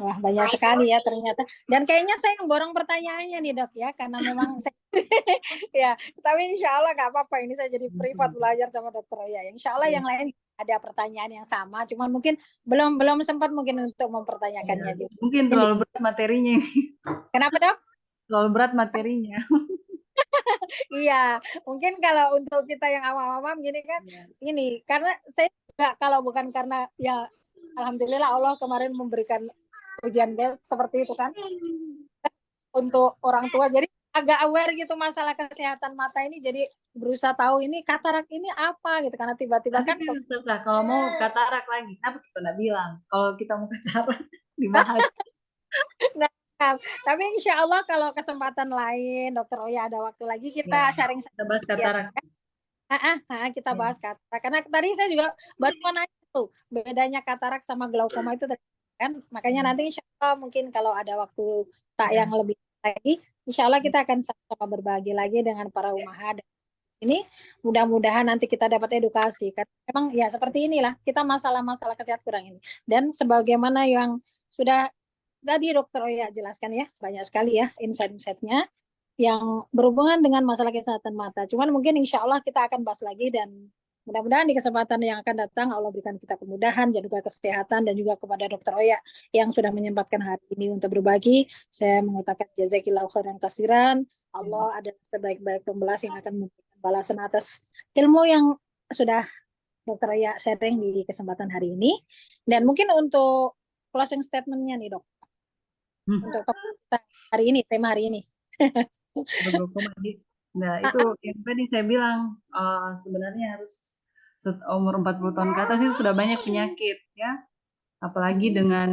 [SPEAKER 4] wah, banyak sekali ya ternyata. Dan kayaknya saya yang borong pertanyaannya nih dok ya, karena memang saya ya. Tapi insya Allah nggak apa-apa. Ini saya jadi privat belajar sama dokter ya. Insya Allah
[SPEAKER 5] Iya.
[SPEAKER 4] yang lain ada pertanyaan yang sama, cuman mungkin belum sempat mungkin untuk mempertanyakannya
[SPEAKER 5] Iya.
[SPEAKER 4] juga.
[SPEAKER 5] Mungkin terlalu berat materinya ini.
[SPEAKER 4] Kenapa dok?
[SPEAKER 5] Terlalu berat materinya.
[SPEAKER 4] Iya, mungkin kalau untuk kita yang awam-awam gini kan, ini karena saya juga kalau bukan karena ya alhamdulillah Allah kemarin memberikan ujian bel seperti itu kan untuk orang tua, jadi agak aware gitu masalah kesehatan mata ini, jadi berusaha tahu ini katarak ini apa gitu karena tiba-tiba
[SPEAKER 5] Nanti
[SPEAKER 4] kan
[SPEAKER 5] Ustazah, kalau mau katarak lagi, kenapa kita nggak bilang? Kalau kita mau katarak, dibahas.
[SPEAKER 4] nah, tapi insya Allah kalau kesempatan lain dokter Oya ada waktu lagi kita
[SPEAKER 5] Ya,
[SPEAKER 4] sharing
[SPEAKER 5] kita bahas katarak.
[SPEAKER 4] kita bahas katarak karena tadi saya juga baru mau nanya tuh bedanya katarak sama glaukoma itu kan, makanya nanti insya Allah mungkin kalau ada waktu tak yang lebih lagi insya Allah kita akan sama-sama berbagi lagi dengan para umaha ini mudah-mudahan nanti kita dapat edukasi. Karena memang ya seperti inilah kita masalah-masalah kesehatan kurang ini. Dan sebagaimana yang sudah tadi Dokter Oya jelaskan ya, banyak sekali ya insight-insightnya yang berhubungan dengan masalah kesehatan mata. Cuman mungkin insya Allah kita akan bahas lagi dan mudah-mudahan di kesempatan yang akan datang Allah berikan kita kemudahan dan juga kesehatan dan juga kepada Dokter Oya yang sudah menyempatkan hari ini untuk berbagi. Saya mengucapkan jazakillahu khairan kasiran. Allah adalah sebaik-baik pembalas yang akan memberikan balasan atas ilmu yang sudah Dokter Oya sharing di kesempatan hari ini. Dan mungkin untuk closing statement-nya nih Dok, untuk topik kita hari ini, tema hari ini.
[SPEAKER 5] Berglukoma. Nah, itu yang tadi saya bilang, sebenarnya harus umur 40 tahun ke atas itu sudah banyak penyakit ya. Apalagi dengan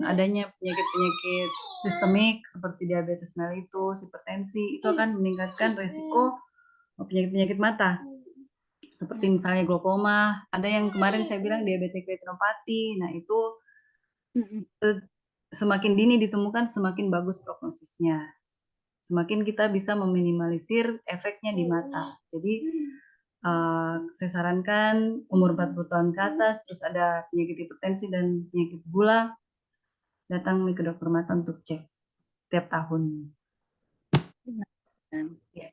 [SPEAKER 5] adanya penyakit-penyakit sistemik seperti diabetes mellitus, hipertensi, itu akan meningkatkan resiko penyakit-penyakit mata. Seperti misalnya glaukoma, ada yang kemarin saya bilang diabetes retinopati. Nah, itu semakin dini ditemukan semakin bagus prognosisnya. Semakin kita bisa meminimalisir efeknya di mata. Jadi saya sarankan umur 40 tahun ke atas, terus ada penyakit hipertensi dan penyakit gula, datang ke dokter mata untuk cek tiap tahun.
[SPEAKER 4] Ya,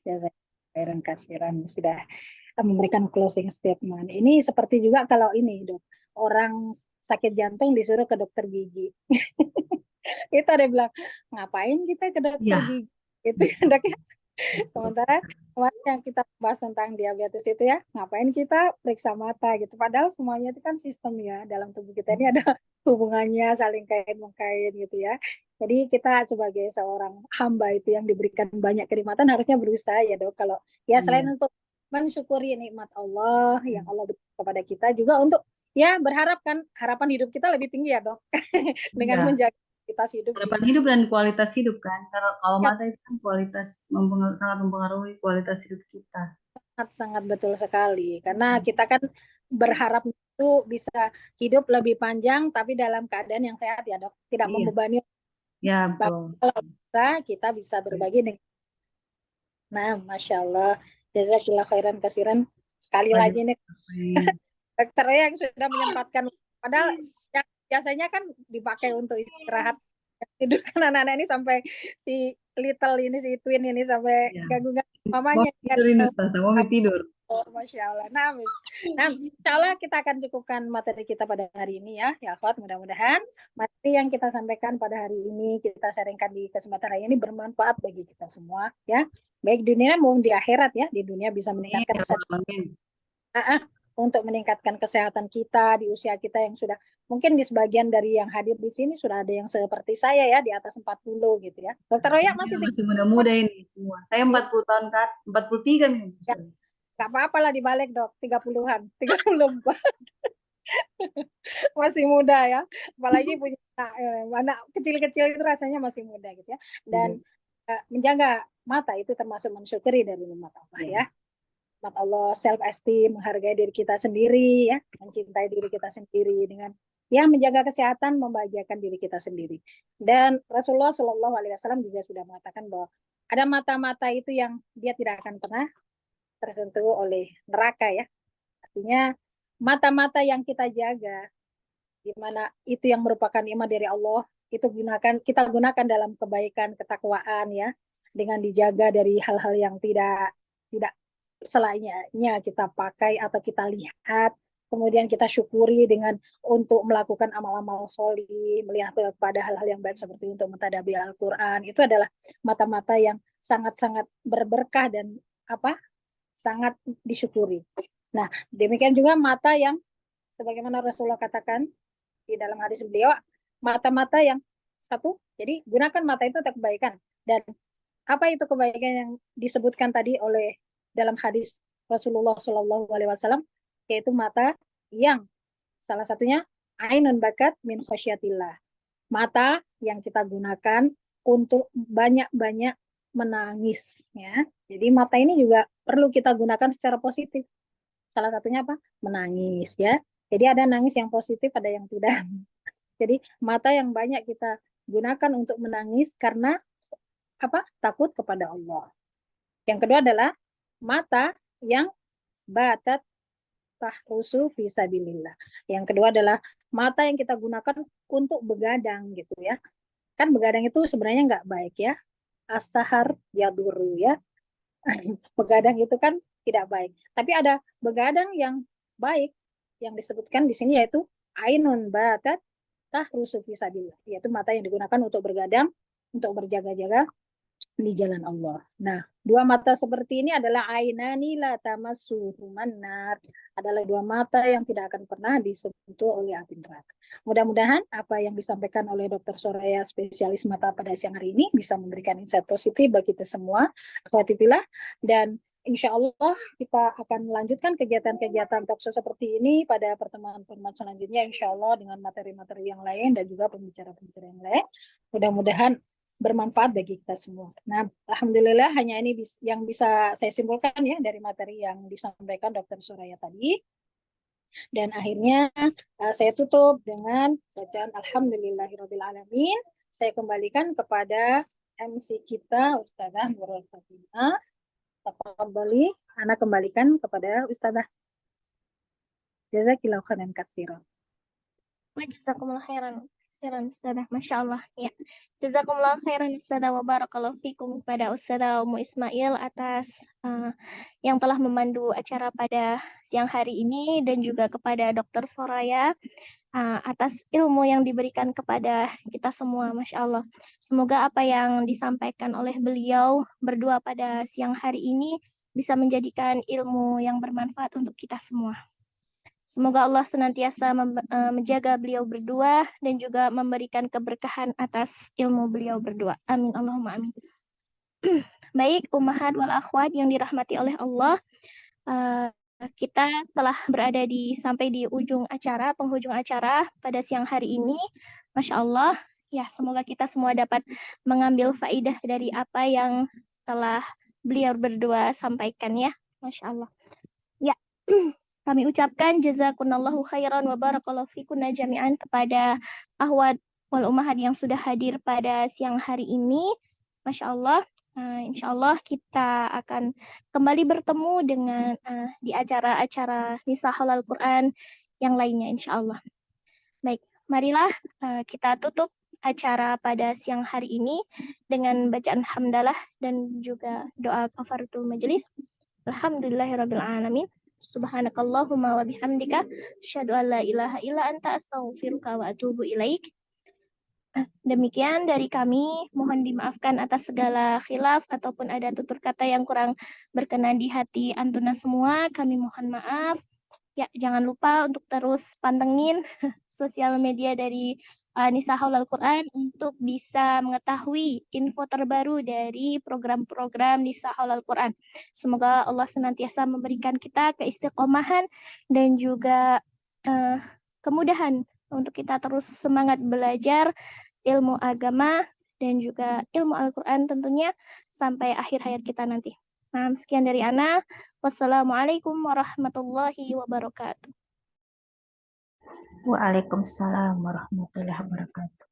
[SPEAKER 4] Kairan Kasiran sudah memberikan closing statement. Ini seperti juga kalau ini Dok, orang sakit jantung disuruh ke dokter gigi. Kita ada bilang, ngapain kita ke dokter gigi? Itu kan Dok ya. Sementara kemarin yang kita bahas tentang diabetes itu ya, ngapain kita periksa mata gitu. Padahal semuanya itu kan sistem ya, dalam tubuh kita ini ada hubungannya saling kait-mengkait gitu ya. Jadi kita sebagai seorang hamba itu yang diberikan banyak kenikmatan harusnya berusaha ya Dok. Kalau ya selain untuk mensyukuri nikmat Allah yang Allah berikan kepada kita, juga untuk ya berharap kan harapan hidup kita lebih tinggi ya Dok. Dengan menjaga kualitas hidup.
[SPEAKER 5] Harapan hidup dan kualitas hidup kan. Kalau mata itu kan kualitas sangat mempengaruhi kualitas hidup kita.
[SPEAKER 4] Sangat betul sekali. Karena kita kan berharap itu bisa hidup lebih panjang tapi dalam keadaan yang sehat ya Dok. Tidak membebani.
[SPEAKER 5] Ya betul.
[SPEAKER 4] Kalau kita bisa berbagi dengan. Nah, Masya Allah. Jazakillah khairan kasiran. Sekali lagi nih. Dokter yang sudah menyempatkan. Padahal yang biasanya kan dipakai untuk istirahat. Tidur kan anak-anak ini sampai si little ini, si twin ini sampai ganggu-ganggu mamanya.
[SPEAKER 5] Mau tidur.
[SPEAKER 4] Oh, Masya Allah. Nah, insya Allah kita akan cukupkan materi kita pada hari ini ya. Ya, akhwat, mudah-mudahan materi yang kita sampaikan pada hari ini, kita sharingkan di kesempatan hari ini bermanfaat bagi kita semua ya. Baik di dunia maupun di akhirat ya. Di dunia bisa meningkatkan untuk meningkatkan kesehatan kita di usia kita yang sudah mungkin di sebagian dari yang hadir di sini sudah ada yang seperti saya ya di atas 40 gitu ya. Dokter Oya masih
[SPEAKER 5] muda-muda ini semua. Saya 40 tahun 43 nih.
[SPEAKER 4] Ya, gak apa-apa lah dibalik Dok, 30-an, 34. Masih muda ya. Apalagi punya anak kecil-kecil itu rasanya masih muda gitu ya. Dan menjaga mata itu termasuk mensyukuri dari nikmat Allah ya. Nikmat Allah, self esteem, menghargai diri kita sendiri ya, mencintai diri kita sendiri dengan ya menjaga kesehatan, membahagiakan diri kita sendiri. Dan Rasulullah Shallallahu Alaihi Wasallam juga sudah mengatakan bahwa ada mata-mata itu yang dia tidak akan pernah tersentuh oleh neraka ya. Artinya mata-mata yang kita jaga, di mana itu yang merupakan nikmat dari Allah, itu kita gunakan dalam kebaikan, ketakwaan ya, dengan dijaga dari hal-hal yang tidak selainnya kita pakai atau kita lihat, kemudian kita syukuri dengan untuk melakukan amal-amal sholih, melihat pada hal-hal yang baik seperti untuk mentadabbur Al-Quran. Itu adalah mata-mata yang sangat-sangat berberkah dan sangat disyukuri. Nah, demikian juga mata yang sebagaimana Rasulullah katakan di dalam hadis beliau, mata-mata yang satu, jadi gunakan mata itu untuk kebaikan. Dan apa itu kebaikan yang disebutkan tadi oleh dalam hadis Rasulullah Shallallahu Alaihi Wasallam, yaitu mata yang salah satunya ainun bakat min khosyatillah, mata yang kita gunakan untuk banyak-banyak menangis ya. Jadi mata ini juga perlu kita gunakan secara positif. Salah satunya apa? Menangis ya. Jadi ada nangis yang positif, ada yang tidak. Jadi mata yang banyak kita gunakan untuk menangis karena takut kepada Allah. Yang kedua adalah mata yang batat tahrusu fisabilillah. Yang kedua adalah mata yang kita gunakan untuk begadang gitu ya. Kan begadang itu sebenarnya nggak baik ya. As-sahar yaduru ya. Begadang itu kan tidak baik. Tapi ada begadang yang baik yang disebutkan di sini yaitu ainun batat tahrusu fisabilillah, yaitu mata yang digunakan untuk bergadang, untuk berjaga-jaga di jalan Allah. Nah, dua mata seperti ini adalah ainani la tamassuhuman nar, adalah dua mata yang tidak akan pernah disentuh oleh api neraka. Mudah-mudahan apa yang disampaikan oleh Dr. Soraya, spesialis mata pada siang hari ini, bisa memberikan insight positif bagi kita semua, akhwatibillah, dan insya Allah kita akan melanjutkan kegiatan-kegiatan talkshow seperti ini pada pertemuan-pertemuan selanjutnya, insya Allah dengan materi-materi yang lain dan juga pembicara-pembicara yang lain. Mudah-mudahan bermanfaat bagi kita semua. Nah, alhamdulillah hanya ini yang bisa saya simpulkan ya dari materi yang disampaikan Dr. Soraya tadi. Dan akhirnya saya tutup dengan bacaan Alhamdulillahirabbil alamin. Saya kembalikan kepada MC kita Ustazah Nurul Fatimah. Tafadhali, ana kembalikan kepada Ustazah. Jazakillahu khairan katsiran.
[SPEAKER 1] Wa jazakumullah khairan. Ustazah, Masya Allah. Ya. Jazakumullah khairan Ustazah wa barakallahu fikum kepada Ustazah Ummu Ismail atas yang telah memandu acara pada siang hari ini, dan juga kepada Dr. Soraya atas ilmu yang diberikan kepada kita semua, Masya Allah. Semoga apa yang disampaikan oleh beliau berdua pada siang hari ini bisa menjadikan ilmu yang bermanfaat untuk kita semua. Semoga Allah senantiasa menjaga beliau berdua dan juga memberikan keberkahan atas ilmu beliau berdua. Amin Allahumma amin. Baik, ummahat wal akhwat yang dirahmati oleh Allah, kita telah berada sampai di penghujung acara pada siang hari ini. Masya Allah, ya semoga kita semua dapat mengambil faidah dari apa yang telah beliau berdua sampaikan ya. Masya Allah. Ya. Kami ucapkan jazakunallahu khairan wa barakallahu fikunna jami'an kepada ahwat wal ummahat yang sudah hadir pada siang hari ini. Masya Allah, insya Allah kita akan kembali bertemu dengan di acara-acara Nisa Halal Quran yang lainnya insya Allah. Baik, marilah kita tutup acara pada siang hari ini dengan bacaan hamdalah dan juga doa kafaratul majelis. Alhamdulillahirabbil alamin. Subhanakallahumma wa bihamdika asyhadu an la ilaha illa anta astaghfiruka wa atubu ilaik. Demikian dari kami, mohon dimaafkan atas segala khilaf ataupun ada tutur kata yang kurang berkenan di hati antuna semua, kami mohon maaf. Ya, jangan lupa untuk terus pantengin sosial media dari Nisa Halal Quran untuk bisa mengetahui info terbaru dari program-program Nisa Halal Quran. Semoga Allah senantiasa memberikan kita keistiqomahan dan juga kemudahan untuk kita terus semangat belajar ilmu agama dan juga ilmu Al-Quran tentunya sampai akhir hayat kita nanti. Nah, sekian dari Ana. Wassalamualaikum warahmatullahi wabarakatuh.
[SPEAKER 3] Waalaikumsalam warahmatullahi wabarakatuh.